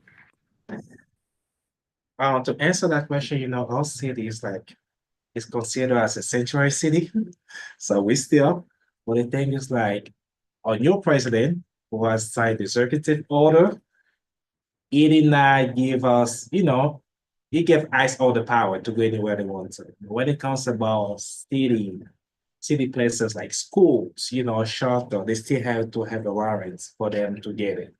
To answer that question, our city is considered as a sanctuary city. So we still, but the thing is our new president who has signed the executive order, he did not give us, he gave ICE all the power to go anywhere they want to. When it comes about city places like schools, shelter, they still have to have a warrant for them to get it.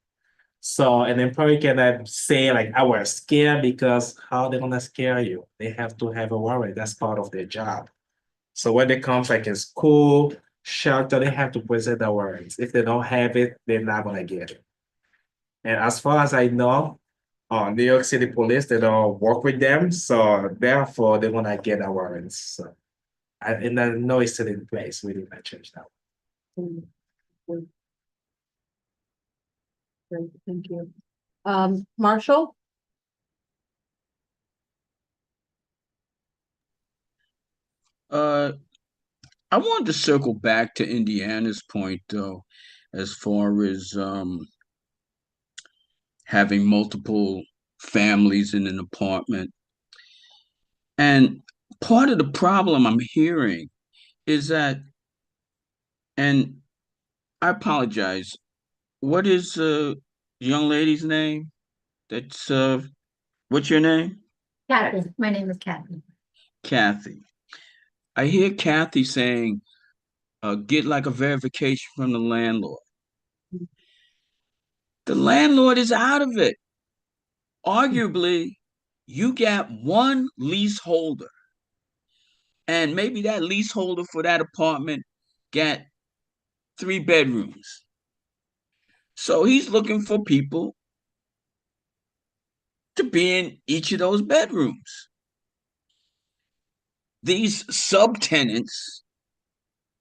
So an employee cannot say I was scared because how they gonna scare you? They have to have a warrant. That's part of their job. So when they comes in school, shelter, they have to present the warrants. If they don't have it, they're not gonna get it. And as far as I know, New York City Police, they don't work with them, so therefore they're gonna get a warrants. So, and I know it's still in place. We did not change that. Great, thank you. Marshall? I wanted to circle back to Indiana's point though, as far as having multiple families in an apartment. And part of the problem I'm hearing is that, and I apologize, what is the young lady's name? That's what's your name? Kathy, my name is Kathy. Kathy. I hear Kathy saying, get like a verification from the landlord. The landlord is out of it. Arguably, you got one leaseholder, and maybe that leaseholder for that apartment got 3 bedrooms. So he's looking for people to be in each of those bedrooms. These subtenants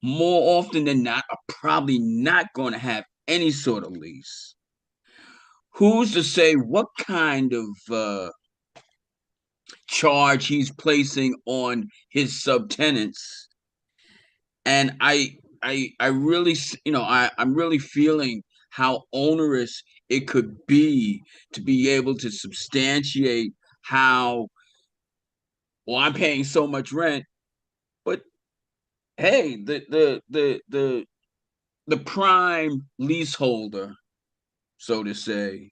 more often than not are probably not going to have any sort of lease. Who's to say what kind of charge he's placing on his subtenants? And I really, I'm really feeling how onerous it could be to be able to substantiate how, well, I'm paying so much rent, but hey, the prime leaseholder, so to say,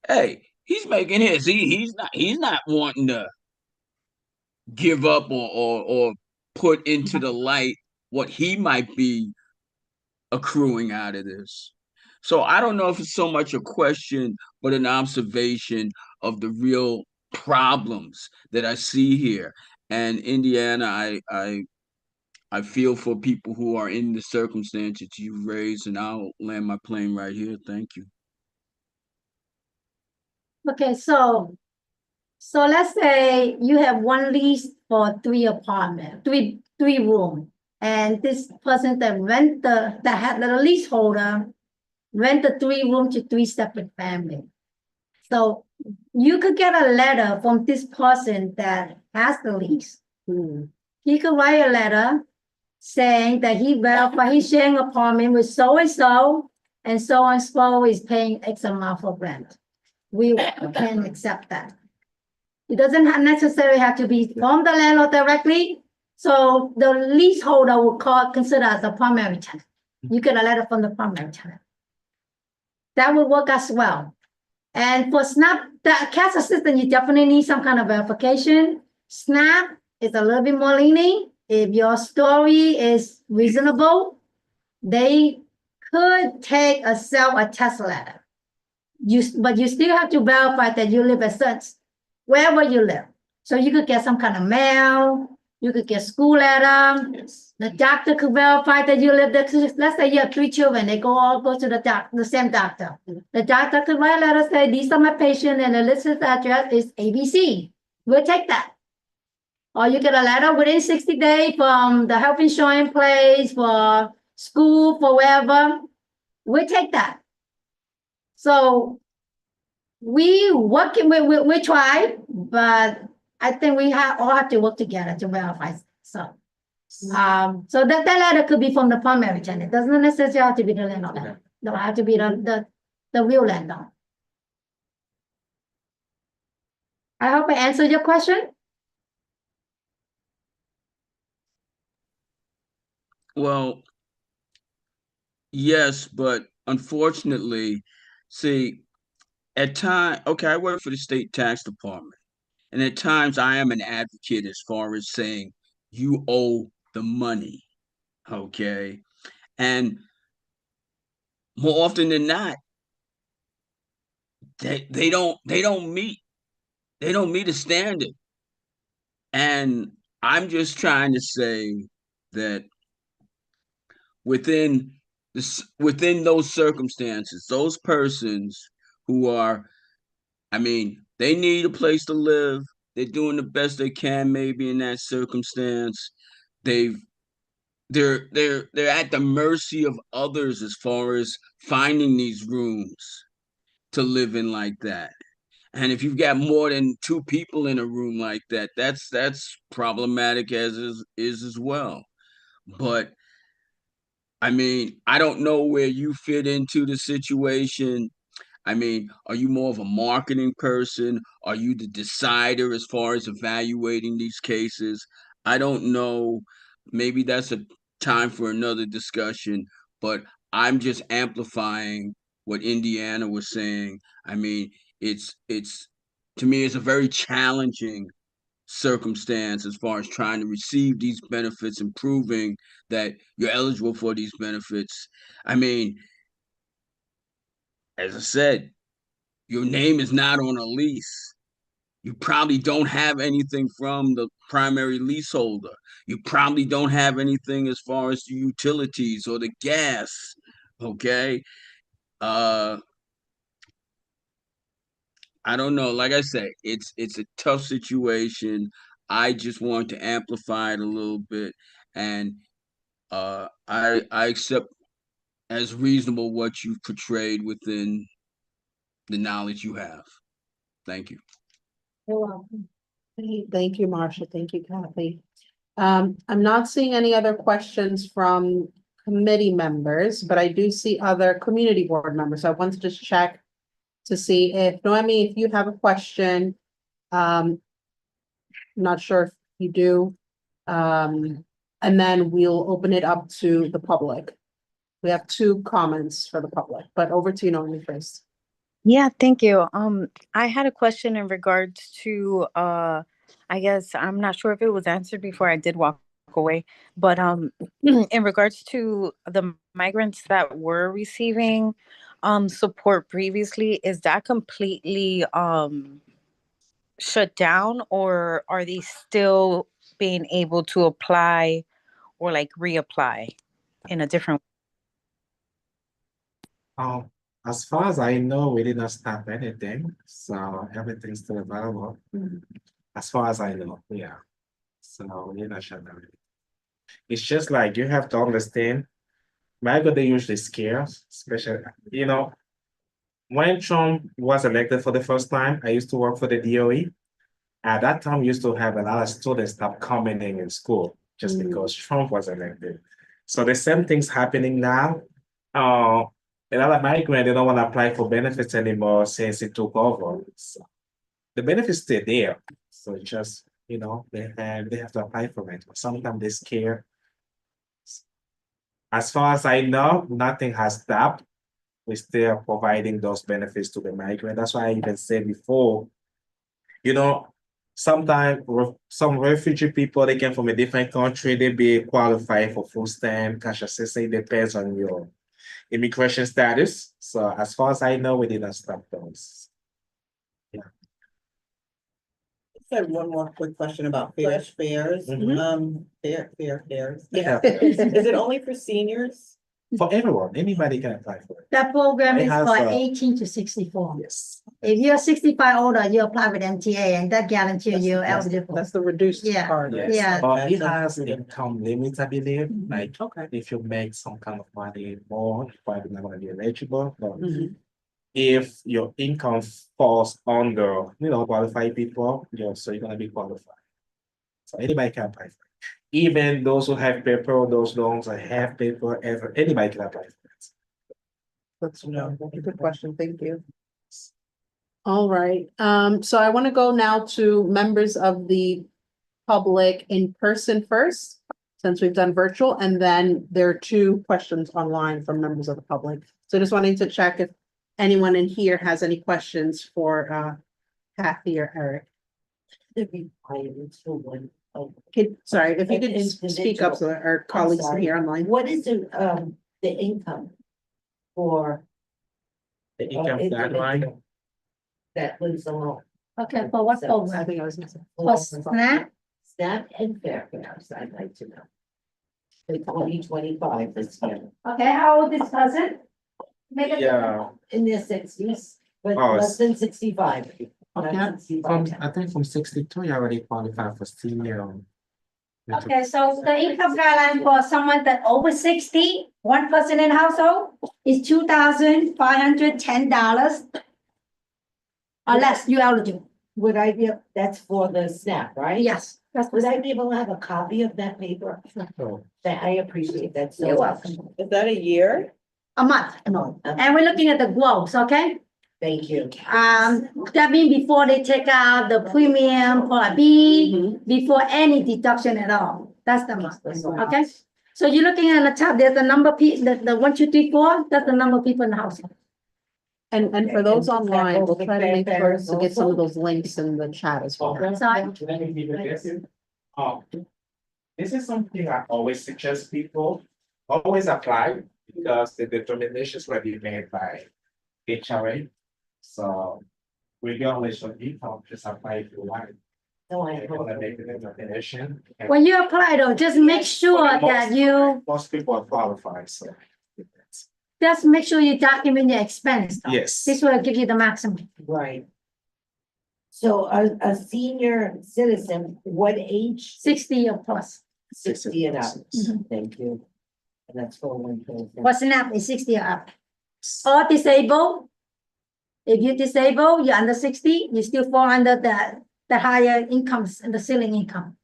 hey, he's making his. He's not wanting to give up or put into the light what he might be accruing out of this. So I don't know if it's so much a question, but an observation of the real problems that I see here. And Indiana, I feel for people who are in the circumstances you raised, and I'll land my plane right here. Thank you. Okay, so let's say you have one lease for three room. And this person that had the leaseholder rent the 3 room to 3 separate family. So you could get a letter from this person that has the lease. He could write a letter saying that he's sharing an apartment with so and so is paying X amount for rent. We can accept that. It doesn't necessarily have to be from the landlord directly. So the leaseholder will consider as a primary tenant. You get a letter from the primary tenant. That will work as well. And for SNAP, the cash assistance, you definitely need some kind of verification. SNAP is a little bit more lenient. If your story is reasonable, they could take a self-attest letter. But you still have to verify that you live at such, wherever you live. So you could get some kind of mail, you could get school letter. The doctor could verify that you live there. Let's say you have 3 children, they all go to the same doctor. The doctor could write a letter, say, these are my patients, and the listed address is ABC. We'll take that. Or you get a letter within 60 days from the health insurance place, for school, for wherever. We'll take that. So we try, but I think we all have to work together to verify. So that letter could be from the primary tenant. It doesn't necessarily have to be the landlord. It don't have to be the real landlord. I hope I answered your question. Well, yes, but unfortunately, see, at times, okay, I work for the state tax department, and at times I am an advocate as far as saying you owe the money, okay? And more often than not, they don't meet a standard. And I'm just trying to say that within those circumstances, those persons who are, I mean, they need a place to live. They're doing the best they can, maybe in that circumstance. They're at the mercy of others as far as finding these rooms to live in like that. And if you've got more than 2 people in a room like that, that's problematic is as well. But I mean, I don't know where you fit into the situation. I mean, are you more of a marketing person? Are you the decider as far as evaluating these cases? I don't know. Maybe that's a time for another discussion, but I'm just amplifying what Indiana was saying. I mean, it's to me, it's a very challenging circumstance as far as trying to receive these benefits and proving that you're eligible for these benefits. I mean, as I said, your name is not on a lease. You probably don't have anything from the primary leaseholder. You probably don't have anything as far as the utilities or the gas. Okay. I don't know. Like I say, it's a tough situation. I just want to amplify it a little bit. And I accept as reasonable what you've portrayed within the knowledge you have. Thank you. You're welcome. Thank you, Marcia. Thank you, Kathy. I'm not seeing any other questions from committee members, but I do see other community board members. So I want to just check to see if, Noemi, if you have a question, I'm not sure if you do. And then we'll open it up to the public. We have 2 comments for the public, but over to you, Noemi, first. Yeah, thank you. I had a question in regards to I guess I'm not sure if it was answered before I did walk away, but in regards to the migrants that were receiving support previously, is that completely shut down, or are they still being able to apply or like reapply in a different? As far as I know, we did not stop anything, so everything's still available. As far as I know, yeah. So we did not shut down. It's just like you have to understand, migrants they usually scare, especially, you know, when Trump was elected for the first time, I used to work for the DOE. At that time, we used to have a lot of students stop coming in school just because Trump was elected. So the same thing's happening now. A lot of migrants, they don't want to apply for benefits anymore since it took over. So the benefits stay there. So it's just, you know, they have to apply for it. Sometimes they're scared. As far as I know, nothing has stopped. We're still providing those benefits to the migrant. That's why I even said before, you know, sometimes some refugee people, they came from a different country, they be qualified for food stamp, cash assistance. It depends on your immigration status. So as far as I know, we did not stop those. I have one more quick question about fairs. Fairs. Yeah. Is it only for seniors? For everyone, anybody can apply for it. That program It is has for a- 18 to 64. Yes. If you're 65 older, you apply with MTA and that guarantees you're eligible. That's the reduced Yeah. part. Yes. Yeah. But it has income limits, I believe. Like, Okay. if you make some kind of money more, you're probably not gonna be eligible. But Mhm. if your income falls under, you know, qualified people, so you're gonna be qualified. So anybody can apply for it. Even those who have paper, those loans that have paper, anybody can apply for it. That's a good question. Thank you. All right, so I want to go now to members of the public in person first, since we've done virtual, and then there are 2 questions online from members of the public. So just wanting to check if anyone in here has any questions for Kathy or Eric. Sorry, if you could just speak up so that our colleagues can hear online. What is the income for The income guideline, that lives alone? Okay, for what I program? think I was missing. For SNAP? SNAP and Fairfax, I'd like to know. For 2025 this year, Okay, how old is person? Make it- yeah, in their 60s, but Oh, less than 65. Not yeah, 65. I think from 62, you already qualify for senior. Okay, so the income guideline for someone that over 60, 1 person in household is $2,510. Unless you eligible. Would I be, that's for the SNAP, right? Yes, that's Would what I be able to have a copy of that paper? So, That I appreciate that so You're much. welcome. Is that a year? a month. And we're looking at the gross, okay? Thank you. That means before they take out the premium for a B, before any deduction at all. That's the month, okay? So you're looking at the top, there's the number the 1, 2, 3, 4, that's the number of people in the household. And for those And online, we'll try to make sure Fairfax to get some of also? those links in the chat as well. Sorry. This is something I always suggest people always apply because the determinations will be made by HRA. So regardless of income, just apply if you want. No, I If you wanna make the determination. and When you apply though, just make sure that you, Most people are qualified, so. just make sure you document your expense. though. Yes. This will give you the maximum. Right. So a senior citizen, what age? 60 or plus. 60 and up. Mhm. Thank you. And that's 401k. For SNAP is 60 or up. Or disabled. If you're disabled, you're under 60, you still fall under the higher incomes and the ceiling income.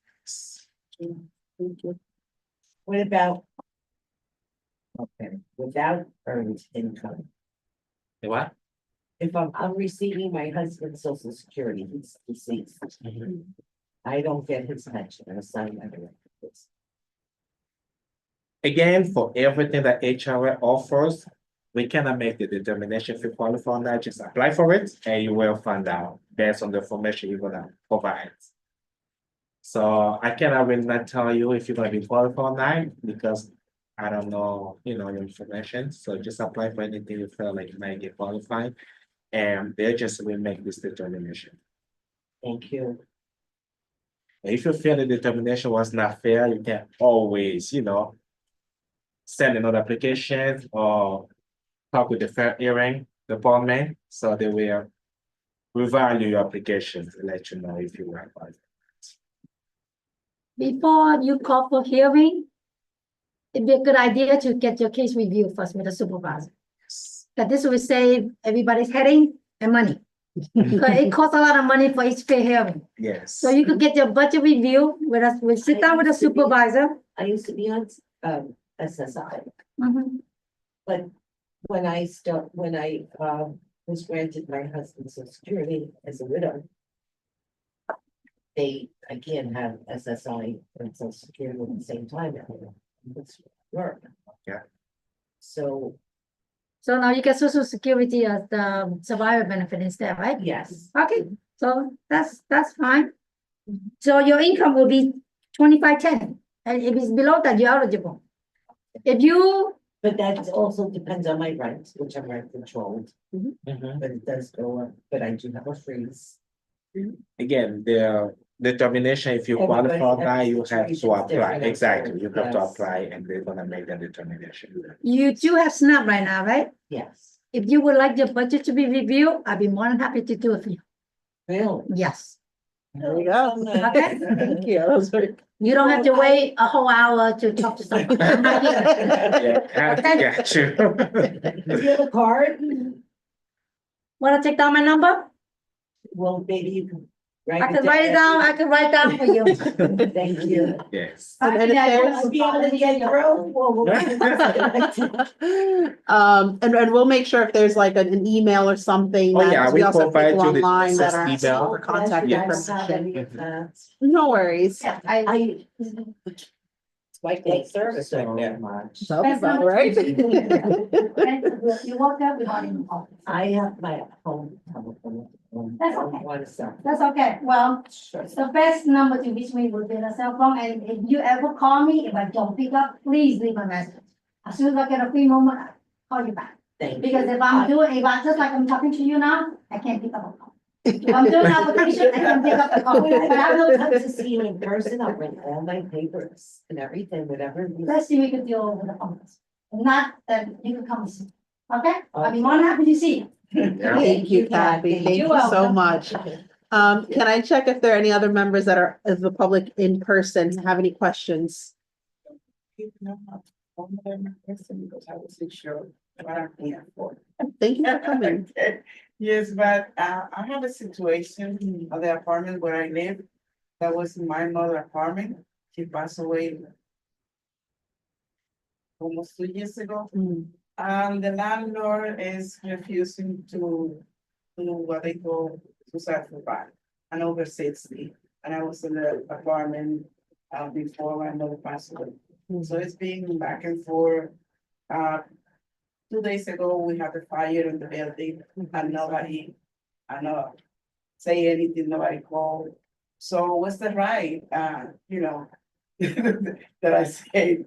What about? Okay, without earned income, What? if I'm receiving my husband's social security, he's deceased. I don't get his pension or sign under it. Again, for everything that HRA offers, we cannot make the determination if you qualify or not. Just apply for it and you will find out based on the information you're gonna provide. So I cannot really not tell you if you're gonna be qualified or not because I don't know, your information. So just apply for anything you feel like you might get qualified. And they just will make this determination. Thank you. If you feel the determination was not fair, you can always, send another application or talk with the fair hearing department, so they will revalue your application to let you know if you were qualified. Before you call for hearing, it'd be a good idea to get your case reviewed first with the supervisor. That this will save everybody's headache and money. Because it costs a lot of money for each fair hearing. Yes. So you could get your budget review with us, we'll sit down with a supervisor. I used to be on SSI, Mhm. but when I was granted my husband's social security as a widow. They again have SSI and social security at the same time. It's work. Yeah. So, So now you get social security as the survivor benefit instead, right? yes, Okay, so that's fine. So your income will be 2510, and if it's below that, you're eligible. If you, but that also depends on my rent, which I'm rent controlled, Mhm. but it does go up, but I do have a freeze. Again, the determination, if you Everybody- qualify, now every you have situation's to apply. different, I'm Exactly, sure. you have to Yes. apply and they're gonna make the determination. you do have SNAP right now, right? Yes, If you would like your budget to be reviewed, I'd be more than happy to do it for you. really. Yes, There we go. okay? Thank you. That was very. You don't have to wait a whole hour to talk to someone. I'm right here. Yeah, I Okay. got you. Do you have a card? Wanna take down my number? Well, maybe you can. I can write it down, I can write down for you. Thank you. Yes. And if there's- I'll be able to get through. And we'll make sure if there's like an email or something. Oh, yeah, that we also have provide people you the online that access are email. for contact Yes. information. No worries. I, It's like that service right there. Sounds about right. you walk up without any office. I have my home telephone. That's okay. One cell. That's okay, well, Sure. the best number to reach me will be the cell phone, and if you ever call me, if I don't pick up, please leave a message. As soon as I get a free moment, I'll call you back, Thank you. because if I'm just like I'm talking to you now, I can't pick up a call. If I'm doing application, I can pick up the call, but I have no I'll time come to to see you in person, I'll bring all my papers and everything, whatever. Let's see, we could deal with the office, not that you can come and see, okay? I'll be more than happy to see you. Thank you, Kathy. Thank you so welcome. much. Can I check if there are any other members that are of the public in person have any questions? Thank you for coming. Yes, but I have a situation of the apartment where I live. That was my mother's apartment. She passed away almost 2 years ago. The landlord is refusing to do what they call to satisfy and over 60. And I was in the apartment before my mother passed away. So it's been back and forth. 2 days ago, we had a fire in the building and nobody, I know, say anything, nobody called. So what's the right, that I say,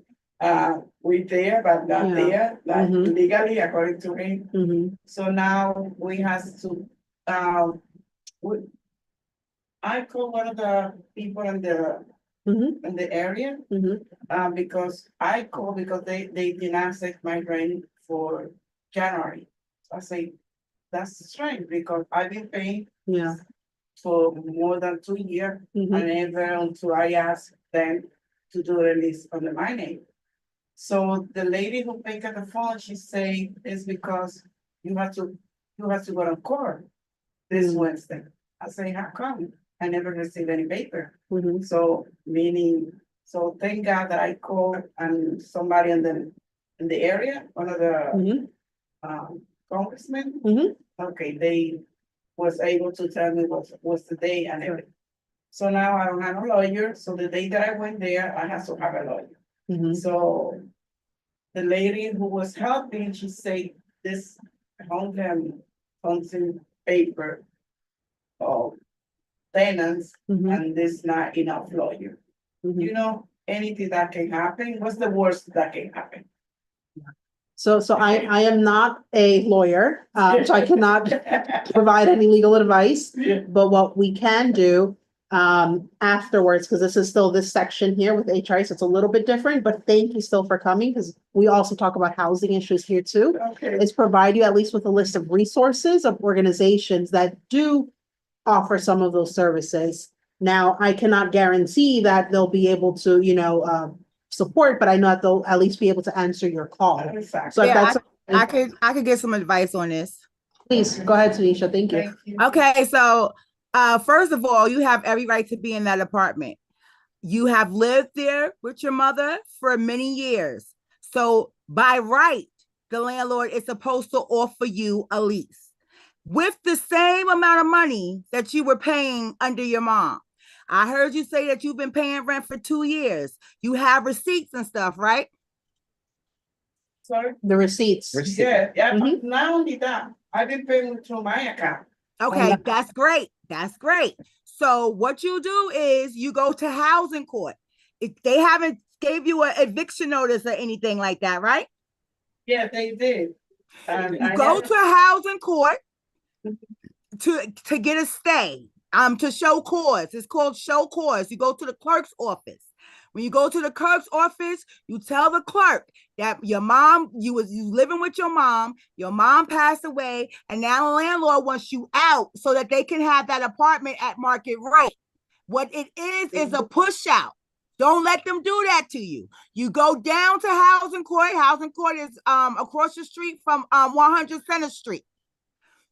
we there, but not Yeah. there, like Mhm. legally according to me. Mhm. So now we have to, I call one of the people in Mhm. the area, Mhm. because I call because they did not set my rent for January. So I say, that's strange because I've been paying Yeah. for more than 2 years, Mhm. and never until I asked them to do a release under my name. So the lady who picked up the phone, she say it's because you have to go to court this Wednesday. I say, how come? I never received any paper. Mhm. So meaning, so thank God that I called and somebody in the area, one of the Mhm. congressmen. Mhm. Okay, they was able to tell me what's the day and everything. So now I don't have a lawyer, so the day that I went there, I have to have a lawyer. Mhm. So the lady who was helping, she said this hometown something paper of tenants Mhm. and there's not enough lawyer. Mhm. You know, anything that can happen, what's the worst that can happen? So I am not a lawyer, so I cannot provide any legal advice. Yeah. But what we can do afterwards, because this is still this section here with HRA, so it's a little bit different, but thank you still for coming, because we also talk about housing issues here too. Okay, Is provide you at least with a list of resources of organizations that do offer some of those services. Now, I cannot guarantee that they'll be able to, support, but I know that they'll at least be able to answer your call. So exactly. if Yeah, that's, I could get some advice on this. please, go ahead, Tanisha, thank you. Thank you. Okay, so first of all, you have every right to be in that apartment. You have lived there with your mother for many years. So by right, the landlord is supposed to offer you a lease with the same amount of money that you were paying under your mom. I heard you say that you've been paying rent for 2 years. You have receipts and stuff, right? Sorry? The receipts. Yeah, Mhm. not only that, I've been paying through my account. Okay, that's great. That's great. So what you do is you go to housing court. If they haven't gave you an eviction notice or anything like that, right? Yeah, they did. And You go to housing court to get a stay, to show cause. It's called show cause. You go to the clerk's office. When you go to the clerk's office, you tell the clerk that your mom, you living with your mom passed away, and now the landlord wants you out so that they can have that apartment at market rate. What it is a push out. Don't let them do that to you. You go down to housing court. Housing court is across the street from 100 Center Street.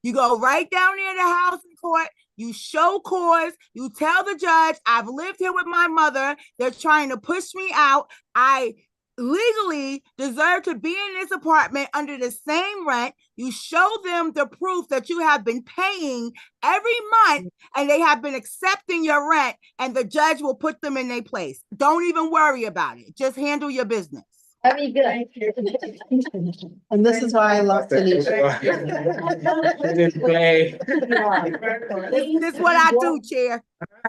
You go right down there to housing court. You show cause. You tell the judge, I've lived here with my mother. They're trying to push me out. I legally deserve to be in this apartment under the same rent. You show them the proof that you have been paying every month and they have been accepting your rent, and the judge will put them in their place. Don't even worry about it. Just handle your business. Very good. Thank you. And this is why I love Tanisha. This is what I do, Chair.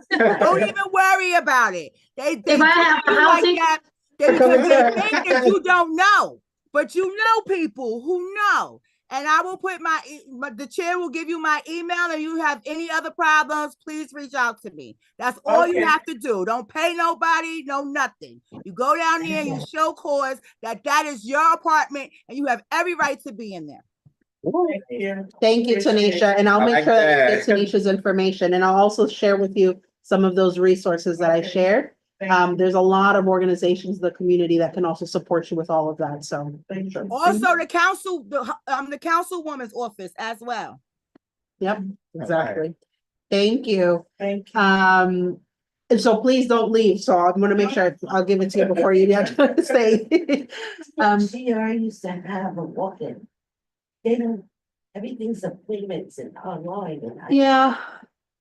Don't even worry about it. They If I have treat a you like housing- that because they think that you don't know, but you know people who know. And I will put the chair will give you my email, and you have any other problems, please reach out to me. That's all you Okay. have to do. Don't pay nobody, no nothing. You go down there and you show cause that is your apartment, and you have every right to be in there. Thank you. Thank you, Tanisha, and I'll I make like sure that you that. get Tanisha's information, and I'll also share with you some of those resources that I Okay. shared. Thank you. There's a lot of organizations in the community that can also support you with all of that, so. Thank you. Also, the councilwoman's office as well. Yep, exactly. Thank you. Thank you. And so please don't leave, so I'm gonna make sure I'll give it to you before you have to stay. CR used to have a walk-in. They don't, everything's appointments and online and.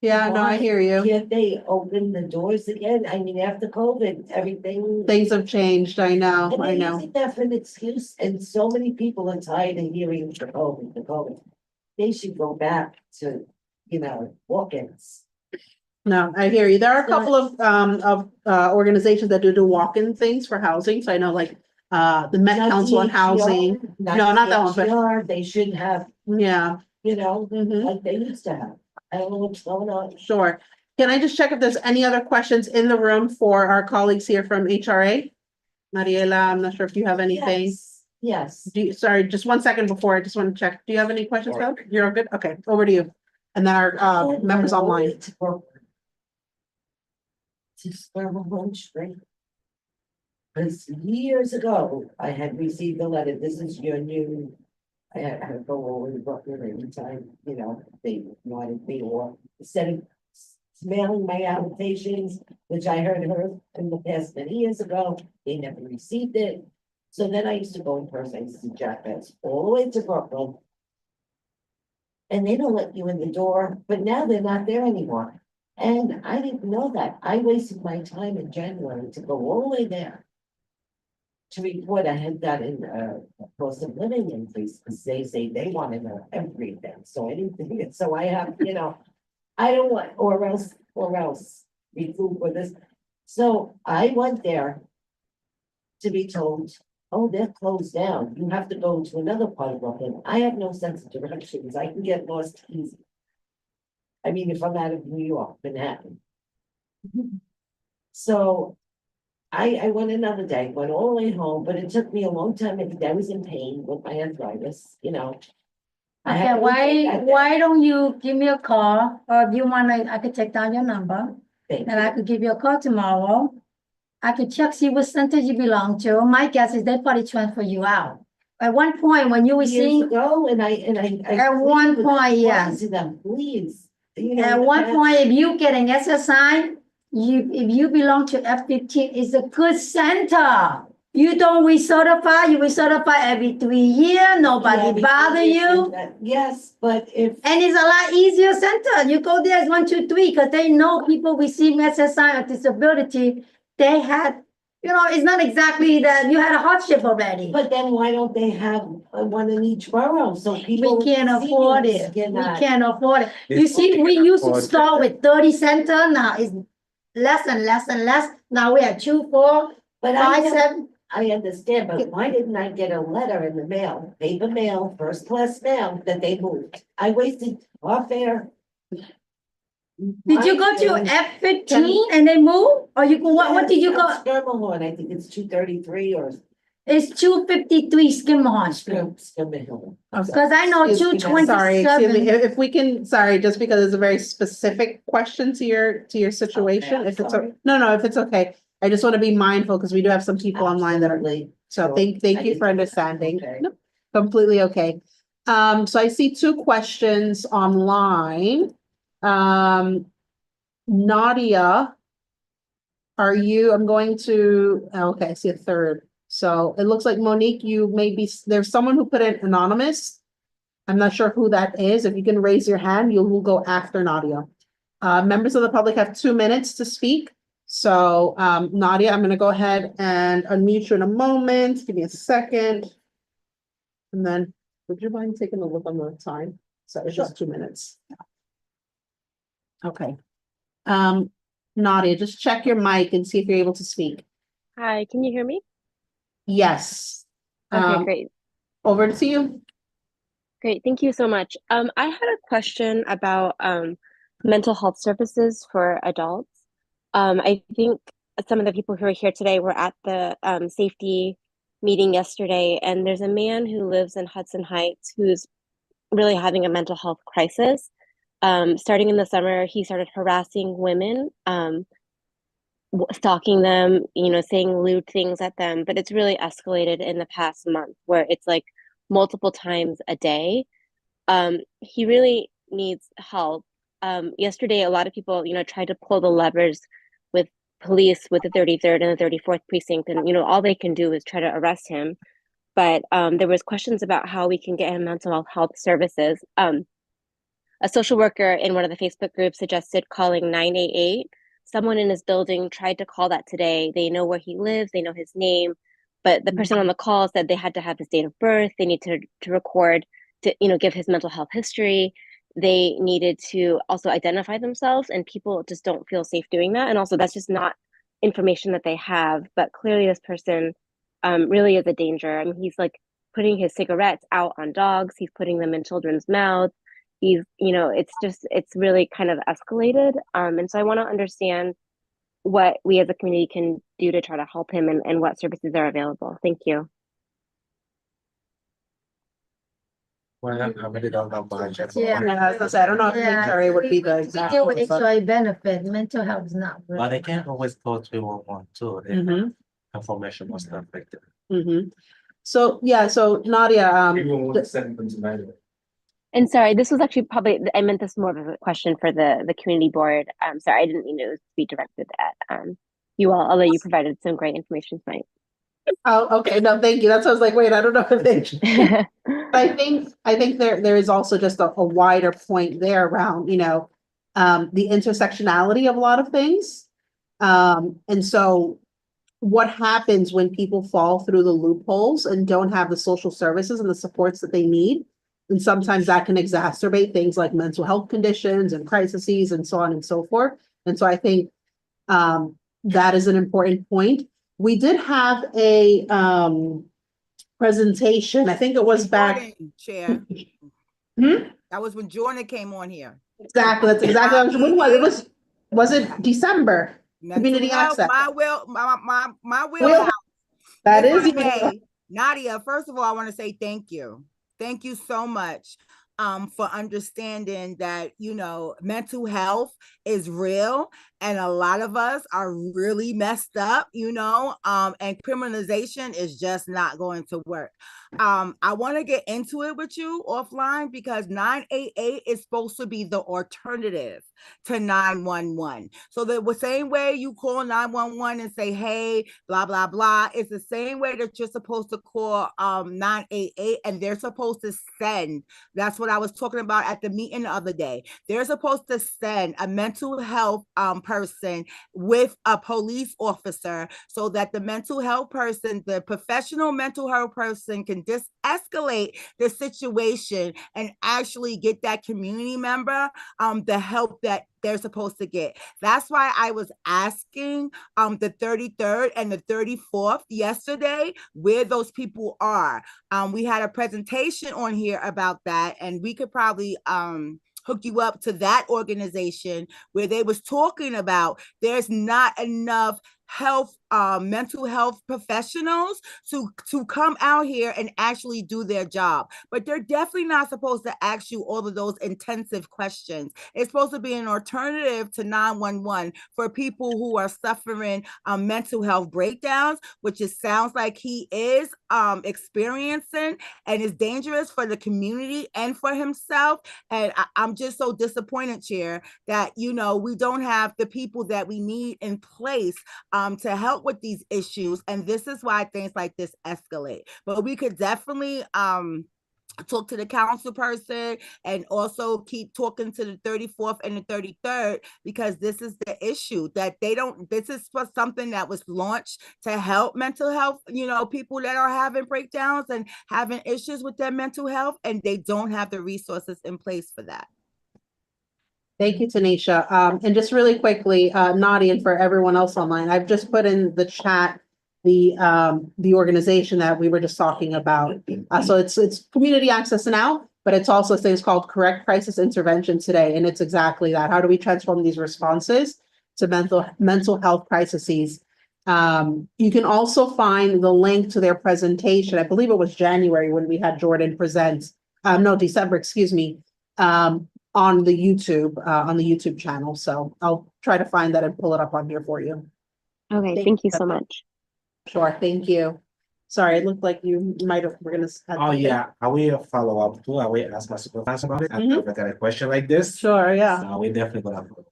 Yeah, no, I hear you. Can't they open the doors again? I mean, after COVID, everything. Things have changed, I know, And I they're know. using that for an excuse, and so many people are tired of hearing the COVID. They should go back to, walk-ins. No, I hear you. There are a couple of organizations that do walk-in things for housing, so I know like the Met Not Council on DHR, Housing. No, not that one, but DHR, They should have, yeah. like they used to have. I don't know what's going on. Sure. Can I just check if there's any other questions in the room for our colleagues here from HRA? Mariela, I'm not sure if you have anything. Yes. Sorry, just 1 second before, I just want to check. Do you have any questions, Phil? You're all good? Okay, over to you. And then our members online. To spur a lunch break. Because years ago, I had received a letter, this is your new. I had to go over to Brooklyn anytime, you know, they wanted me, or instead of mailing my applications, which I heard in the past many years ago, they never received it. So then I used to go in person, I used to Jack Ben's all the way to Brooklyn. And they don't let you in the door, but now they're not there anymore. And I didn't know that. I wasted my time in January to go all the way there. To report I had gotten a cost of living increase, because they say they want to know everything, so anything, so I have, you know. I don't want, or else, recoup or this, so I went there. To be told, oh, they're closed down, you have to go to another part of Brooklyn, I have no sense of directions, I can get lost easy. I mean, if I'm out of New York, Manhattan. So. I went another day, went all the way home, but it took me a long time, because I was in pain with my arthritis, you know. I Okay, had to take that- why don't you give me a call, or if you wanna, I could take down your number, Thank and I you. could give you a call tomorrow. I could check, see what center you belong to. My guess is they probably transfer you out. At one point, when you were Years seeing, ago, and I. At one pleaded with- point, yes. to them, please. You know, at in the one past- point, if you get an SSI, if you belong to F-15, it's a good center. You don't recertify, you recertify every 3 years, Yeah, nobody because bother they you. said that- Yes, but if. And it's a lot easier center. You go there as 1, 2, 3, because they know people receive SSI or disability. They had, you know, it's not exactly that you had a hardship already. But then why don't they have one in each borough, so We people. can't afford seniors it. We cannot- can't afford it. You It's see, okay we to used to afford start with 30 center, now it's less and less and less. Now we have 2, 4, But 5, 7. I understand, but why didn't I get a letter in the mail, paper mail, first class mail, that they moved? I wasted our fare. Did you go to F-15 and they moved? Or you go, what did you go? Skirmahorn, I think it's 233 or It's 253 Skimmerhorn Street. Skirmahorn. Because I know Excuse me, 227. Sorry, excuse me, if we can, sorry, just because it's a very specific question to your situation, I'm if it's, sorry. no, if it's okay. I just want to be mindful, because we do have some people online that are, Absolutely. so Sure. thank I you didn't for know that. understanding. Okay. Nope, completely okay. So I see 2 questions online. Nadia, I'm going to, okay, I see a third. So it looks like Monique, you may be, there's someone who put in anonymous. I'm not sure who that is. If you can raise your hand, you will go after Nadia. Members of the public have 2 minutes to speak. So, Nadia, I'm gonna go ahead and unmute you in a moment. Give me a second. And then, would you mind taking a look on the time? So it's just 2 minutes. Okay. Nadia, just check your mic and see if you're able to speak. Hi, can you hear me? Yes. Okay, great. Over to you. Great, thank you so much. I had a question about mental health services for adults. I think some of the people who are here today were at the safety meeting yesterday, and there's a man who lives in Hudson Heights who's really having a mental health crisis. Starting in the summer, he started harassing women, stalking them, saying lewd things at them, but it's really escalated in the past month where it's like multiple times a day. He really needs help. Yesterday, a lot of people, tried to pull the levers with police with the 33rd and the 34th precinct, and all they can do is try to arrest him. But there was questions about how we can get him mental health services. A social worker in one of the Facebook groups suggested calling 988. Someone in his building tried to call that today. They know where he lives, they know his name, but the person on the call said they had to have his date of birth, they need to record, to give his mental health history. They needed to also identify themselves, and people just don't feel safe doing that. And also that's just not information that they have. But clearly this person really is a danger. I mean, he's like putting his cigarettes out on dogs, he's putting them in children's mouths. He's, it's really kind of escalated. And so I want to understand what we as a community can do to try to help him, and what services are available. Thank you. Well, I really don't know much. Yeah. I was gonna say, I don't know if Yeah. HRA would be the We exact. deal with HRA benefit, mental health is not. But they can't always go 311 too. They Mhm. information was not affected. Mhm. So, yeah, so Nadia, And sorry, this was actually probably, I meant this more of a question for the community board. Sorry, I didn't mean it was to be directed at you all, although you provided some great information tonight. oh, okay, no, thank you. That's what I was like, wait, I don't know if they. I think there is also just a wider point there around, the intersectionality of a lot of things. And so what happens when people fall through the loopholes and don't have the social services and the supports that they need? And sometimes that can exacerbate things like mental health conditions and crises and so on and so forth. And so I think that is an important point. We did have a presentation. I think it was back. Jordan, Chair. Hmm? That was when Jordan came on here. Exactly. That's exactly when was it December? Community Health, access. my wheelhouse. That If is. I may, Nadia, first of all, I want to say thank you. Thank you so much for understanding that, mental health is real and a lot of us are really messed up, and criminalization is just not going to work. I want to get into it with you offline because 988 is supposed to be the alternative to 911. So the same way you call 911 and say, hey, blah, blah, blah, it's the same way that you're supposed to call 988 and they're supposed to send. That's what I was talking about at the meeting the other day. They're supposed to send a mental health person with a police officer so that the mental health person, the professional mental health person can de-escalate the situation and actually get that community member the help that they're supposed to get. That's why I was asking the 33rd and the 34th yesterday where those people are. We had a presentation on here about that, and we could probably hook you up to that organization where they was talking about there's not enough mental health professionals to come out here and actually do their job. But they're definitely not supposed to ask you all of those intensive questions. It's supposed to be an alternative to 911 for people who are suffering mental health breakdowns, which it sounds like he is experiencing, and is dangerous for the community and for himself. And I'm just so disappointed, Chair, that we don't have the people that we need in place to help with these issues. And this is why things like this escalate. But we could definitely talk to the council person and also keep talking to the 34th and the 33rd, because this is the issue that this is for something that was launched to help mental health, people that are having breakdowns and having issues with their mental health, and they don't have the resources in place for that. Thank you, Tanisha. And just really quickly, Nadia, and for everyone else online, I've just put in the chat the organization that we were just talking about. So it's Community Access Now, but it's also things called Correct Crisis Intervention Today, and it's exactly that. How do we transform these responses to mental health crises? You can also find the link to their presentation. I believe it was January when we had Jordan present. No, December, excuse me. On the YouTube channel. So I'll try to find that and pull it up on here for you. Okay, thank you so much. Sure, thank you. Sorry, it looked like you might have, we're gonna. Oh, yeah, I will follow up too. I will ask my supervisor about it. I've never got a question like this. Sure, yeah. So we're definitely gonna follow up.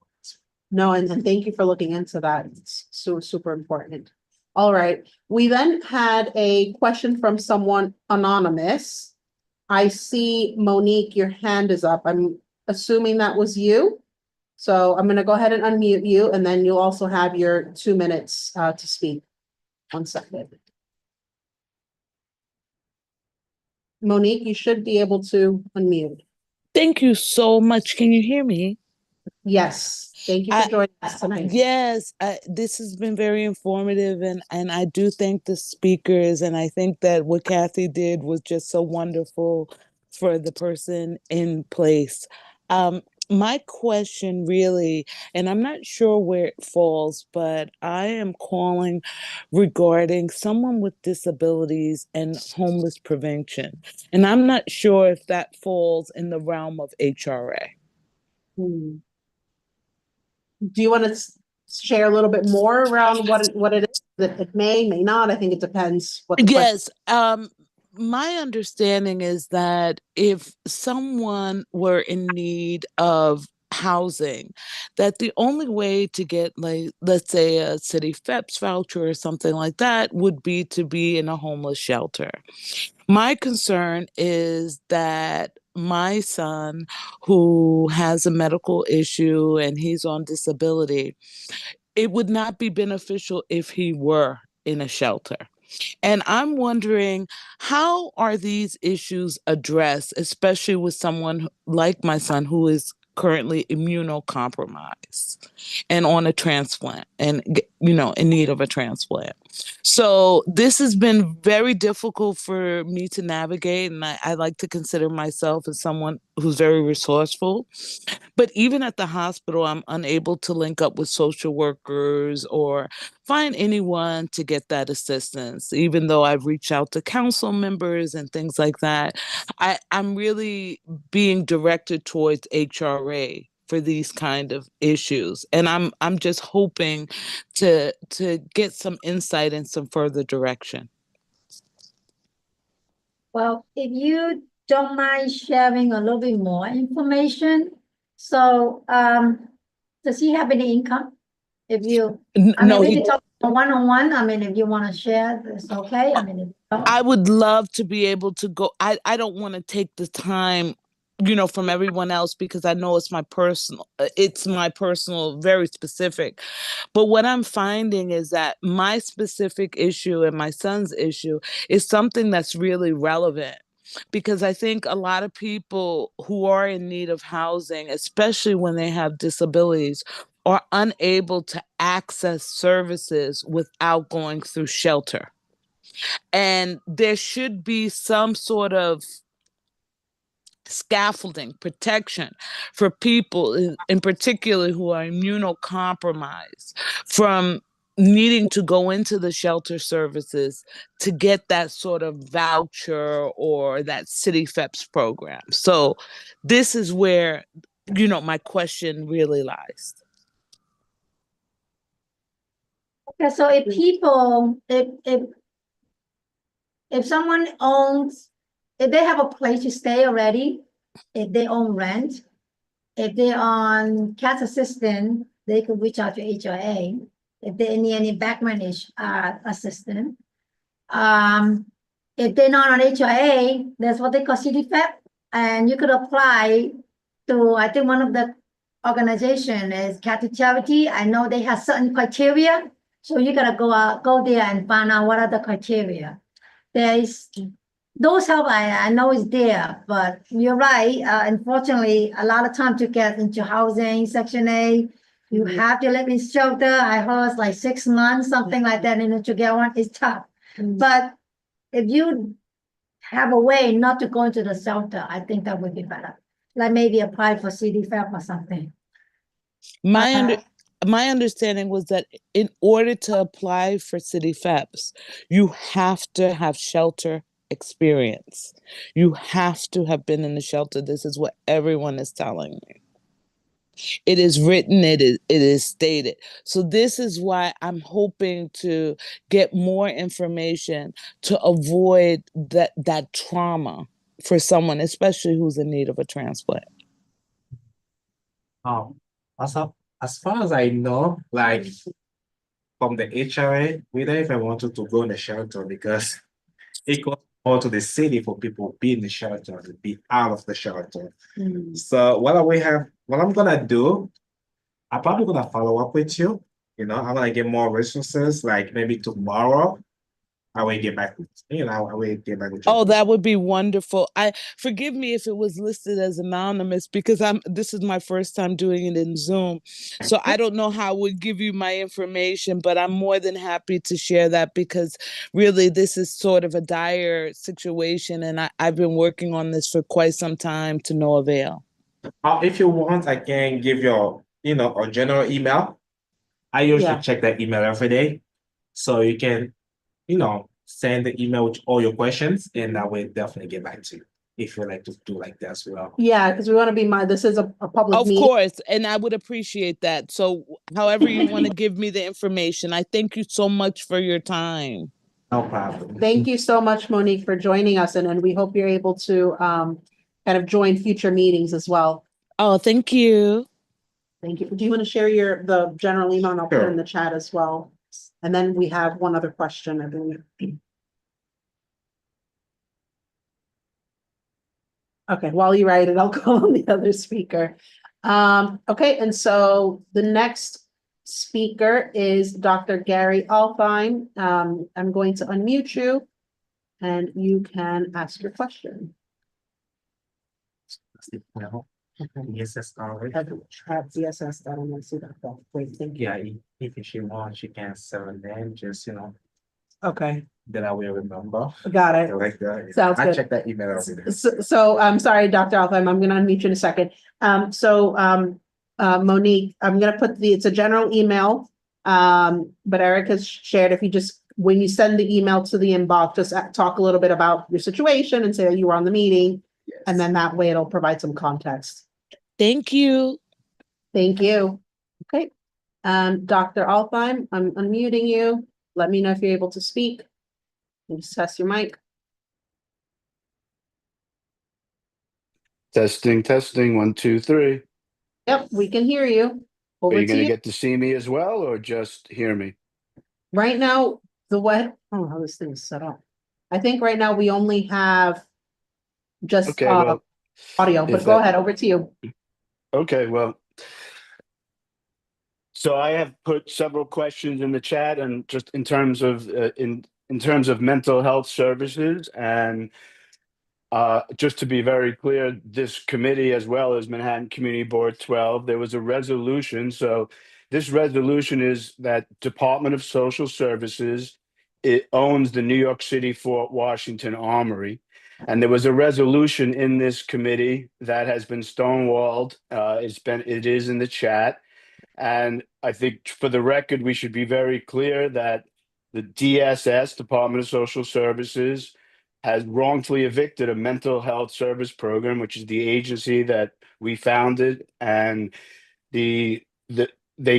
No, and thank you for looking into that. It's super important. All right, we then had a question from someone anonymous. I see Monique, your hand is up. I'm assuming that was you. So I'm gonna go ahead and unmute you, and then you'll also have your 2 minutes to speak. 1 second. Monique, you should be able to unmute. Thank you so much. Can you hear me? Yes, thank you for joining us tonight. Yes, this has been very informative, and I do thank the speakers, and I think that what Kathy did was just so wonderful for the person in place. My question really, and I'm not sure where it falls, but I am calling regarding someone with disabilities and homeless prevention. And I'm not sure if that falls in the realm of HRA. Do you want to share a little bit more around what it is? That it may not. I think it depends what the question. Yes, my understanding is that if someone were in need of housing, that the only way to get, like, let's say a city FEPS voucher or something like that would be to be in a homeless shelter. My concern is that my son, who has a medical issue and he's on disability, it would not be beneficial if he were in a shelter. And I'm wondering, how are these issues addressed, especially with someone like my son who is currently immunocompromised and on a transplant and, in need of a transplant. So this has been very difficult for me to navigate. And I like to consider myself as someone who's very resourceful. But even at the hospital, I'm unable to link up with social workers or find anyone to get that assistance, even though I've reached out to council members and things like that. I'm really being directed towards HRA for these kind of issues. And I'm just hoping to get some insight and some further direction. Well, if you don't mind sharing a little bit more information, so does he have any income? If you, No, we he can talk one-on-one. I mean, if you want to share, it's okay. I mean, I would love to be able to go. I don't want to take the time, from everyone else, because I know it's my personal, very specific. But what I'm finding is that my specific issue and my son's issue is something that's really relevant. Because I think a lot of people who are in need of housing, especially when they have disabilities, are unable to access services without going through shelter. And there should be some sort of scaffolding protection for people in particular who are immunocompromised from needing to go into the shelter services to get that sort of voucher or that city FEPS program. So this is where, my question really lies. okay, so if people, if someone owns, if they have a place to stay already, if they own rent, if they're on cash assistance, they could reach out to HRA. If they need any background assistance. If they're not on HRA, that's what they call CDFEP, and you could apply to, I think one of the organization is Catholic Charity. I know they have certain criteria, so you gotta go there and find out what are the criteria. Those help I know is there, but you're right. Unfortunately, a lot of time to get into housing, Section A, you have to live in shelter. I heard it's like 6 months, something like that, and to get one is tough. But if you have a way not to go into the shelter, I think that would be better. Like maybe apply for CDFEP or something. My understanding was that in order to apply for city FEPS, you have to have shelter experience. You have to have been in the shelter. This is what everyone is telling me. It is written, it is stated. So this is why I'm hoping to get more information to avoid that trauma for someone, especially who's in need of a transplant. As far as I know, like from the HRA, we don't even wanted to go in the shelter because it goes more to the city for people to be in the shelter, to be out of the shelter. So what I'm gonna do, I'm probably gonna follow up with you. I'm gonna get more resources, like maybe tomorrow. I will get back with you. I will get back with you. Oh, that would be wonderful. Forgive me if it was listed as anonymous because this is my first time doing it in Zoom. So I don't know how I would give you my information, but I'm more than happy to share that because really this is sort of a dire situation and I've been working on this for quite some time to no avail. If you want, I can give you, a general email. I usually check that email every day. So you can, send the email with all your questions and I will definitely get back to you. if you like to do like that as well. Yeah, because we want to be this is a public Of meeting. course, and I would appreciate that. So however you want to give me the information, I thank you so much for your time. No problem. Thank you so much, Monique, for joining us, and we hope you're able to kind of join future meetings as well. Oh, thank you. Thank you. Do you want to share the general email, and I'll put it in the chat as well? And then we have one other question, I believe. Okay, while you write it, I'll call on the other speaker. Okay, and so the next speaker is Dr. Gary Alfine. I'm going to unmute you and you can ask your question. Yes, already. Have DSS that on my see that. Great, thank you. Yeah, if she wants, she can sell a name, just, Okay, then I will remember. got it. Like that. Sounds I good. check that email over there. So I'm sorry, Dr. Alfheim, I'm gonna unmute you in a second. Monique, I'm gonna put it's a general email. But Eric has shared, if you just, when you send the email to the inbox, just talk a little bit about your situation and say that you were on the meeting. Yes. And then that way it'll provide some context. Thank you. Thank you. Okay. Dr. Alfheim, I'm unmuting you. Let me know if you're able to speak. You just test your mic. Testing, 1, 2, 3. Yep, we can hear you. Are Over you to going to you. get to see me as well, or just hear me? Right now, I don't know how this thing is set up. I think right now we only have just Okay, well, audio, but if go that- ahead, over to you. Okay, well, so I have put several questions in the chat, and just in terms of in terms of mental health services, and just to be very clear, this committee, as well as Manhattan Community Board 12, there was a resolution. So this resolution is that Department of Social Services, it owns the New York City Fort Washington Armory. And there was a resolution in this committee that has been stonewalled. It is in the chat. And I think for the record, we should be very clear that the DSS, Department of Social Services, has wrongfully evicted a mental health service program, which is the agency that we founded. And they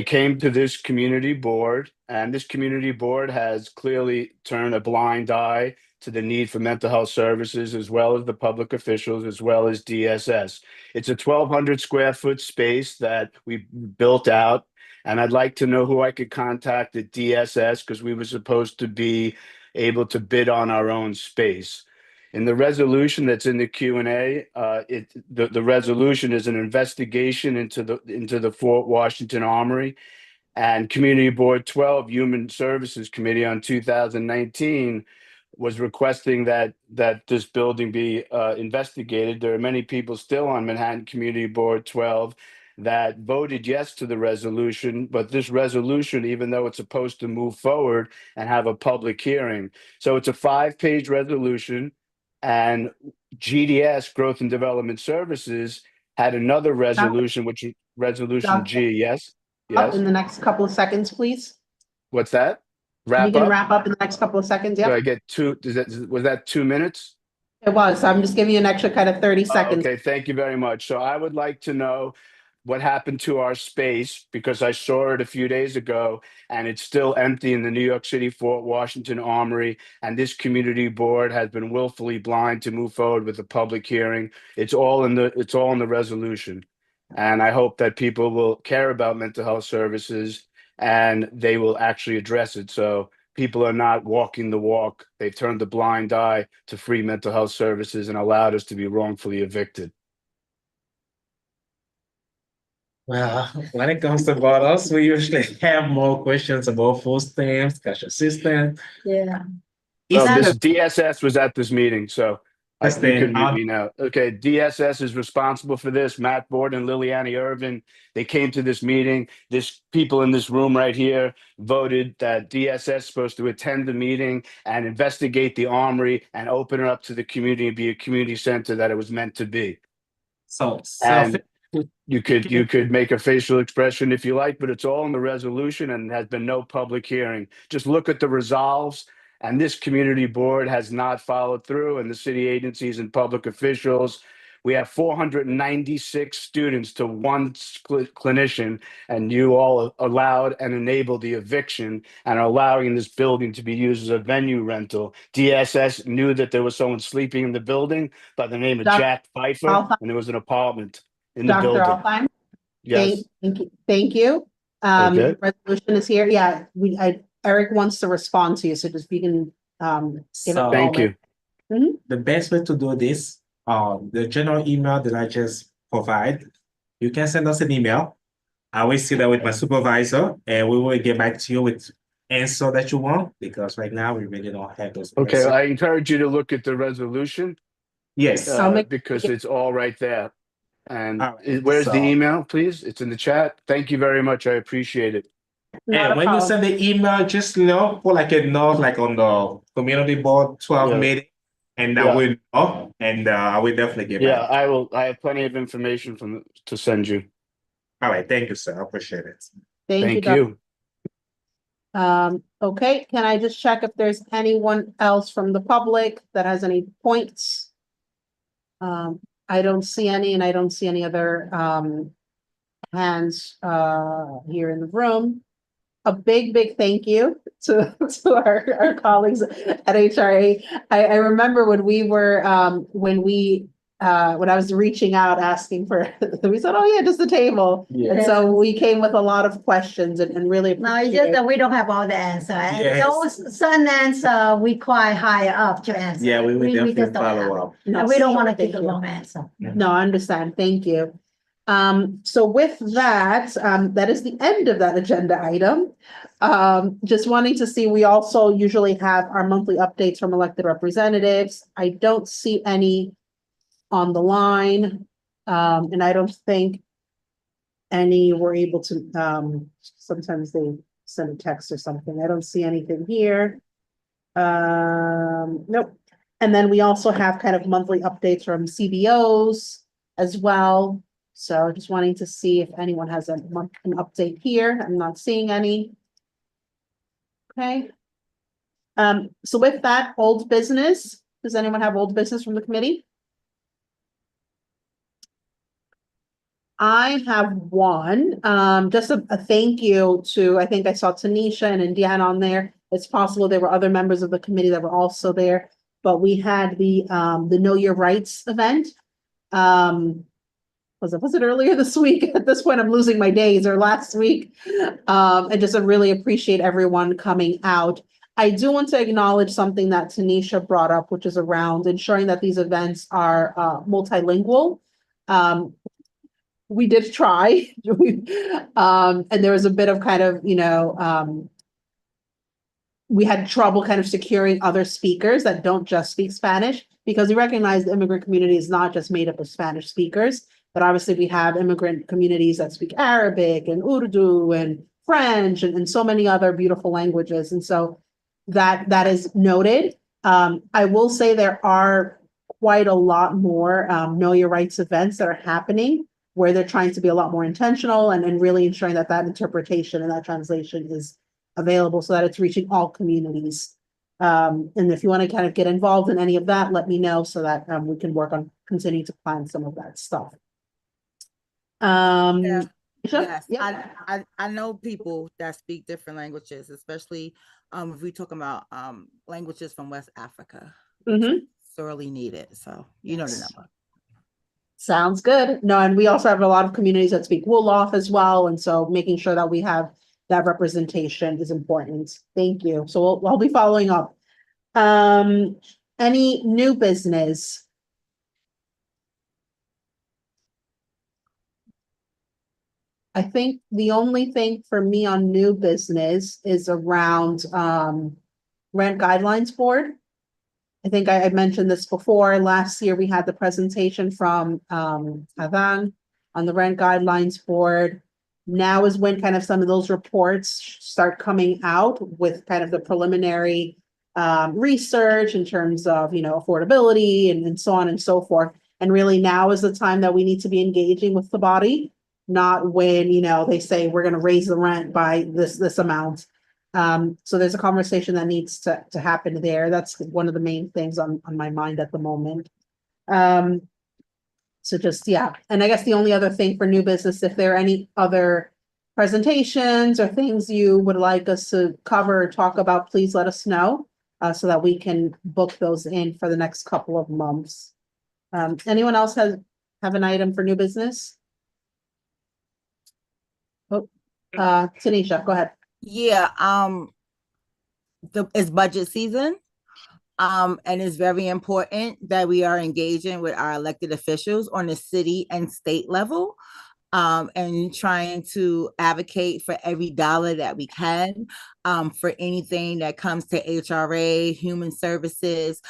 came to this community board, and this community board has clearly turned a blind eye to the need for mental health services, as well as the public officials, as well as DSS. It's a 1,200 square foot space that we built out. And I'd like to know who I could contact at DSS, because we were supposed to be able to bid on our own space. In the resolution that's in the Q&A, the resolution is an investigation into the Fort Washington Armory, and Community Board 12 Human Services Committee on 2019 was requesting that this building be investigated. There are many people still on Manhattan Community Board 12 that voted yes to the resolution, but this resolution, even though it's supposed to move forward and have a public hearing. So it's a 5-page resolution, and GDS, Growth and Development Services, had another resolution, which is Resolution G, yes? Up Yes. in the next couple of seconds, please. What's that? You Wrap can up? wrap up in the next couple of seconds, Do I yeah. get was that 2 minutes? It was, so I'm just giving you an extra kind of 30 seconds. Okay, thank you very much. So I would like to know what happened to our space, because I saw it a few days ago and it's still empty in the New York City Fort Washington Armory. And this community board has been willfully blind to move forward with a public hearing. It's all in the resolution. And I hope that people will care about mental health services and they will actually address it. So people are not walking the walk. They've turned a blind eye to free mental health services and allowed us to be wrongfully evicted. Well, when it comes to about us, we usually have more questions about food stamps, cash assistance. Yeah. Well, this DSS was at this meeting, so you Understand. can mute me now. Okay, DSS is responsible for this. Matt Borden, Liliana Irvin, they came to this meeting. People in this room right here voted that DSS is supposed to attend the meeting and investigate the armory and open it up to the community and be a community center that it was meant to be. So, And you could make a facial expression if you like, but it's all in the resolution and has been no public hearing. Just look at the resolves And this community board has not followed through, and the city agencies and public officials. We have 496 students to one clinician, and you all allowed and enabled the eviction and are allowing this building to be used as a venue rental. DSS knew that there was someone sleeping in the building by the name of Jack Pfeiffer, Alfine. and there was an apartment in the Dr. building. Alfine? Yes. Thank you. Okay. Resolution is here. Yeah, Eric wants to respond to you, so just you can, give it a So- Thank you. moment. The best way to do this, the general email that I just provide, you can send us an email. I will see that with my supervisor and we will get back to you with answer that you want, because right now we really don't have those. Okay, answers. I encourage you to look at the resolution, Yes. because it's all right there. And All right, where's the so- email, please? It's in the chat. Thank you very much. I appreciate it. Not And a when you problem. send the email, just put like a note like on the community board 12 Yeah. meeting, and Yeah. I will know, and I will definitely get Yeah, back. I will. I have plenty of information to send you. All right, thank you, sir. I appreciate it. Thank you, Thank Doc. you. Okay, can I just check if there's anyone else from the public that has any points? I don't see any, and I don't see any other, hands, here in the room. A big thank you to our colleagues at HRA. I remember when we were, when I was reaching out asking for, we said, oh yeah, just the table. Yeah. And so we came with a lot of questions and really. No, it's just appreciate- that we don't have all the answer. And Yes. those some answer, we quite high up to answer. Yeah, we will just definitely don't have follow up. it. No, And we don't want to thank take a you. long answer. No, I understand. Thank you. So with that, that is the end of that agenda item. Just wanting to see, we also usually have our monthly updates from elected representatives. I don't see any on the line. And I don't think any were able to, sometimes they send a text or something. I don't see anything here. Nope. And then we also have kind of monthly updates from CBOs as well. So just wanting to see if anyone has an update here. I'm not seeing any. Okay. So with that, old business, does anyone have old business from the committee? I have one, just a thank you to, I think I saw Tanisha and Indiana on there. It's possible there were other members of the committee that were also there, but we had the Know Your Rights event. Was it earlier this week? At this point, I'm losing my days, or last week. And just really appreciate everyone coming out. I do want to acknowledge something that Tanisha brought up, which is around ensuring that these events are multilingual. We did try, and there was a bit of kind of, we had trouble kind of securing other speakers that don't just speak Spanish, because we recognize the immigrant community is not just made up of Spanish speakers, but obviously we have immigrant communities that speak Arabic and Urdu and French and so many other beautiful languages. And so that is noted. I will say there are quite a lot more Know Your Rights events that are happening, where they're trying to be a lot more intentional and really ensuring that that interpretation and that translation is available so that it's reaching all communities. And if you want to kind of get involved in any of that, let me know so that we can work on continuing to plan some of that stuff. Yeah. Sure. Yes, Yeah. I know people that speak different languages, especially if we talk about languages from West Africa. Mhm. Sorely needed. So you know the Yes. number. Sounds good. No, and we also have a lot of communities that speak Wolof as well. And so making sure that we have that representation is important. Thank you. So I'll be following up. Any new business? I think the only thing for me on new business is around rent guidelines board. I think I mentioned this before. Last year, we had the presentation from Avan on the rent guidelines board. Now is when kind of some of those reports start coming out with kind of the preliminary research in terms of, affordability and so on and so forth. And really now is the time that we need to be engaging with the body, not when, they say we're going to raise the rent by this amount. So there's a conversation that needs to happen there. That's one of the main things on my mind at the moment. So just, yeah, and I guess the only other thing for new business, if there are any other presentations or things you would like us to cover or talk about, please let us know, so that we can book those in for the next couple of months. Anyone else have an item for new business? Oh, Tanisha, go ahead. Yeah, it's budget season. And it's very important that we are engaging with our elected officials on the city and state level, and trying to advocate for every dollar that we can, for anything that comes to HRA, human services,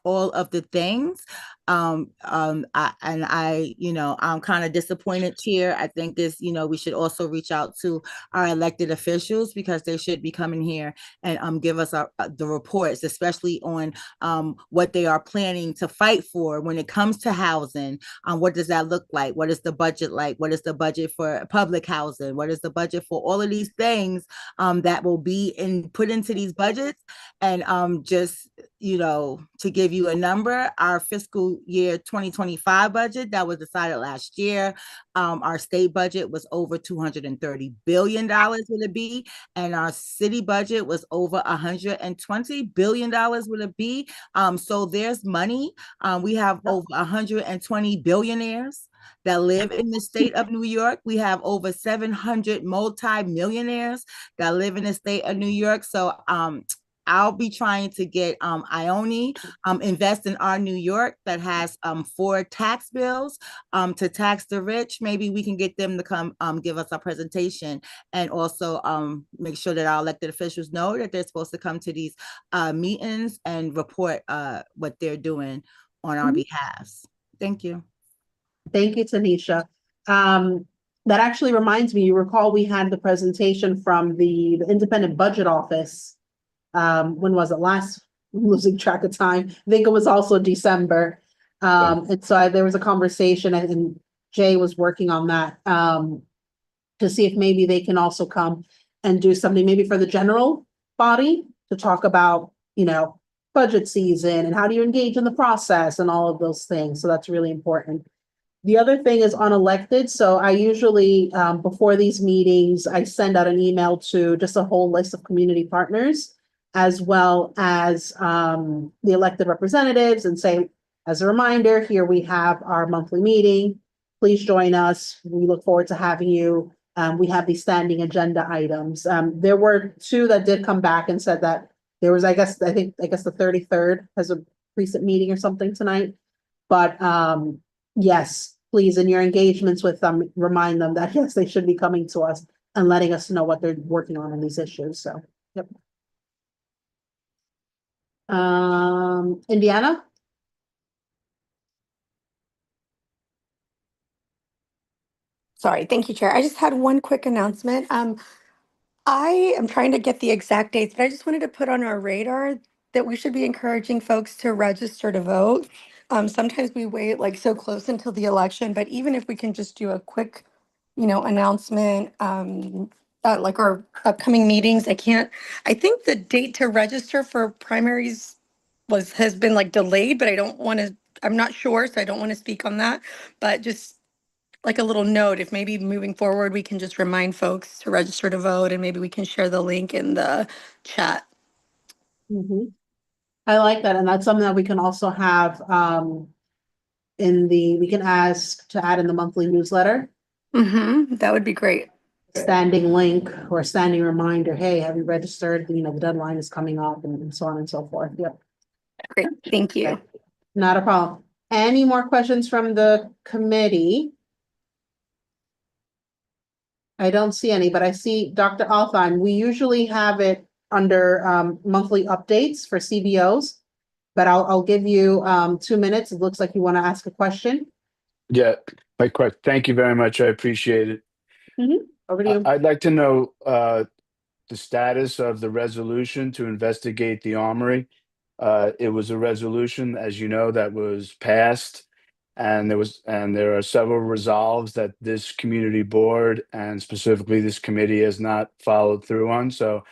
all of the things. I'm kind of disappointed here. I think we should also reach out to our elected officials, because they should be coming here and give us the reports, especially on what they are planning to fight for when it comes to housing. What does that look like? What is the budget like? What is the budget for public housing? What is the budget for all of these things that will be put into these budgets? And just, to give you a number, our fiscal year 2025 budget that was decided last year, our state budget was over $230 billion would it be, and our city budget was over $120 billion would it be. So there's money. We have over 120 billionaires that live in the state of New York. We have over 700 multi-millionaires that live in the state of New York. So I'll be trying to get Ione Invest in Our New York, that has 4 tax bills to tax the rich. Maybe we can get them to come give us a presentation, and also make sure that our elected officials know that they're supposed to come to these meetings and report what they're doing on our behalves. Thank you. Thank you, Tanisha. That actually reminds me, you recall we had the presentation from the Independent Budget Office. When was it I'm losing track of time. I think it was also December. And so there was a conversation, and Jay was working on that, to see if maybe they can also come and do something maybe for the general body to talk about, budget season and how do you engage in the process and all of those things. So that's really important. The other thing is unelected. So I usually, before these meetings, I send out an email to just a whole list of community partners, as well as the elected representatives, and say, as a reminder, here we have our monthly meeting. Please join us. We look forward to having you. We have these standing agenda items. There were 2 that did come back and said that there was, I guess the 33rd has a precinct meeting or something tonight. But yes, please, in your engagements with them, remind them that yes, they should be coming to us and letting us know what they're working on these issues. So, yep. Indiana? Sorry, thank you, Chair. I just had one quick announcement. I am trying to get the exact dates, but I just wanted to put on our radar that we should be encouraging folks to register to vote. Sometimes we wait like so close until the election, but even if we can just do a quick, announcement, like our upcoming meetings, I think the date to register for primaries has been like delayed, but I'm not sure, so I don't want to speak on that, but just like a little note, if maybe moving forward, we can just remind folks to register to vote, and maybe we can share the link in the chat. I like that. And that's something that we can also have we can ask to add in the monthly newsletter. That would be great. Standing link or a standing reminder, hey, have you registered? The deadline is coming up, and so on and so forth. Yep. Great. Thank you. Okay. Not a problem. Any more questions from the committee? I don't see any, but I see Dr. Altheim. We usually have it under monthly updates for CBOs, but I'll give you 2 minutes. It looks like you want to ask a question. Yeah, thank you very much. I appreciate it. Over to you. I'd like to know the status of the resolution to investigate the armory. It was a resolution, as you know, that was passed And there are several resolves that this community board and specifically this committee has not followed through on. So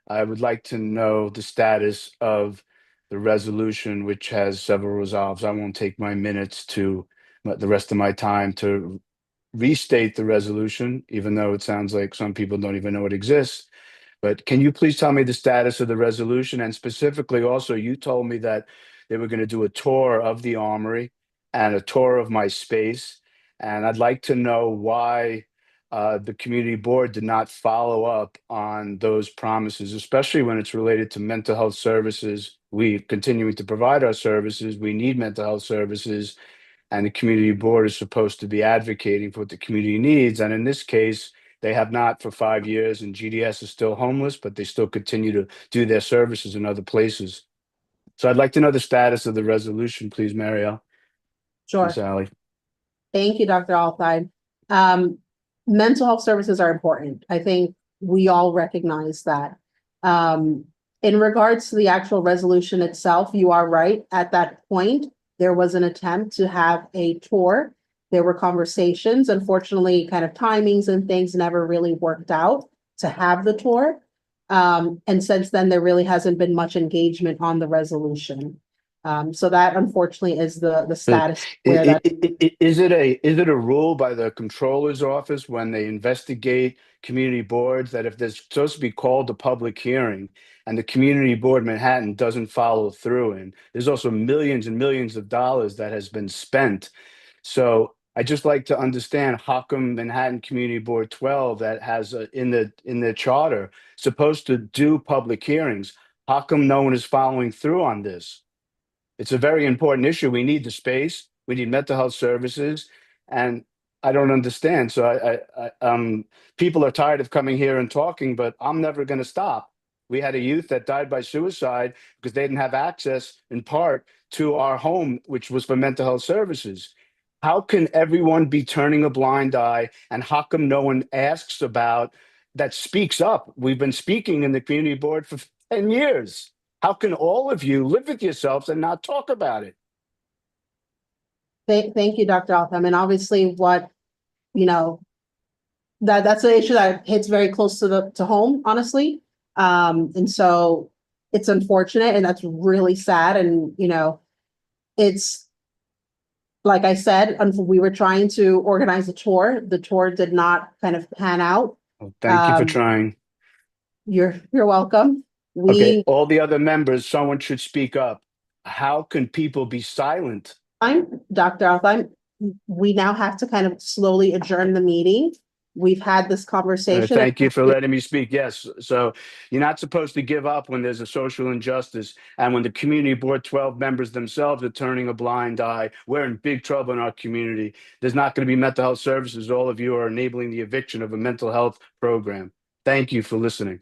I would like to know the status of the resolution, which has several resolves. I won't take my minutes to the rest of my time to restate the resolution, even though it sounds like some people don't even know it exists. But can you please tell me the status of the resolution? And specifically also, you told me that they were going to do a tour of the Armory and a tour of my space. And I'd like to know why the community board did not follow up on those promises, especially when it's related to mental health services. We continuing to provide our services. We need mental health services, and the community board is supposed to be advocating for what the community needs. And in this case, they have not for 5 years, and GDS is still homeless, but they still continue to do their services in other places. So I'd like to know the status of the resolution, please, Marielle Sure. and Sally. Thank you, Dr. Altheim. Mental health services are important. I think we all recognize that. In regards to the actual resolution itself, you are right. At that point, there was an attempt to have a tour. There were conversations. Unfortunately, kind of timings and things never really worked out to have the tour. And since then, there really hasn't been much engagement on the resolution. So that unfortunately is the status where that. Is it a rule by the controller's office when they investigate community boards that if there's supposed to be called a public hearing and the community board Manhattan doesn't follow through, and there's also millions and millions of dollars that has been spent. So I just like to understand how come Manhattan Community Board 12 that has in the charter supposed to do public hearings? How come no one is following through on this? It's a very important issue. We need the space. We need mental health services, and I don't understand. So people are tired of coming here and talking, but I'm never going to stop. We had a youth that died by suicide because they didn't have access, in part, to our home, which was for mental health services. How can everyone be turning a blind eye, and how come no one asks about that, speaks up? We've been speaking in the community board for 10 years. How can all of you live with yourselves and not talk about it? Thank you, Dr. Altham. And obviously that's an issue that hits very close to home, honestly. And so it's unfortunate and that's really sad. And, it's like I said, we were trying to organize a tour. The tour did not kind of pan out. Well, thank you for trying. You're welcome. Okay, all the other members, someone should speak up. How can people be silent? I'm Dr. Altheim. We now have to kind of slowly adjourn the meeting. We've had this conversation. Thank you for letting me speak. Yes, so you're not supposed to give up when there's a social injustice, and when the community board 12 members themselves are turning a blind eye. We're in big trouble in our community. There's not going to be mental health services. All of you are enabling the eviction of a mental health program. Thank you for listening.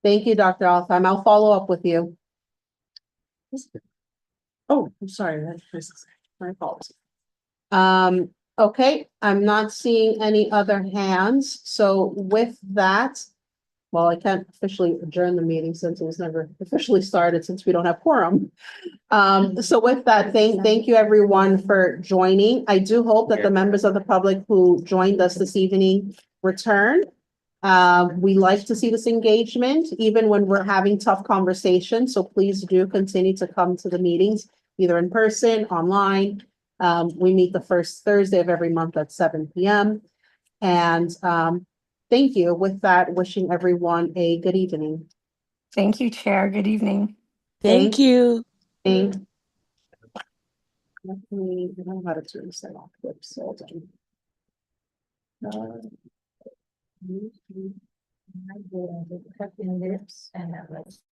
Thank you, Dr. Altheim. I'll follow up with you. Oh, I'm sorry. That's my fault. Okay, I'm not seeing any other hands. So with that, well, I can't officially adjourn the meeting since it was never officially started since we don't have quorum. So with that, thank you everyone for joining. I do hope that the members of the public who joined us this evening return. We like to see this engagement, even when we're having tough conversations. So please do continue to come to the meetings, either in person, online. We meet the first Thursday of every month at 7 p.m. And thank you. With that, wishing everyone a good evening. Thank you, Chair. Good evening. Thank you. Let me, I don't know how to turn this off. Whoops, hold on. I will have lips and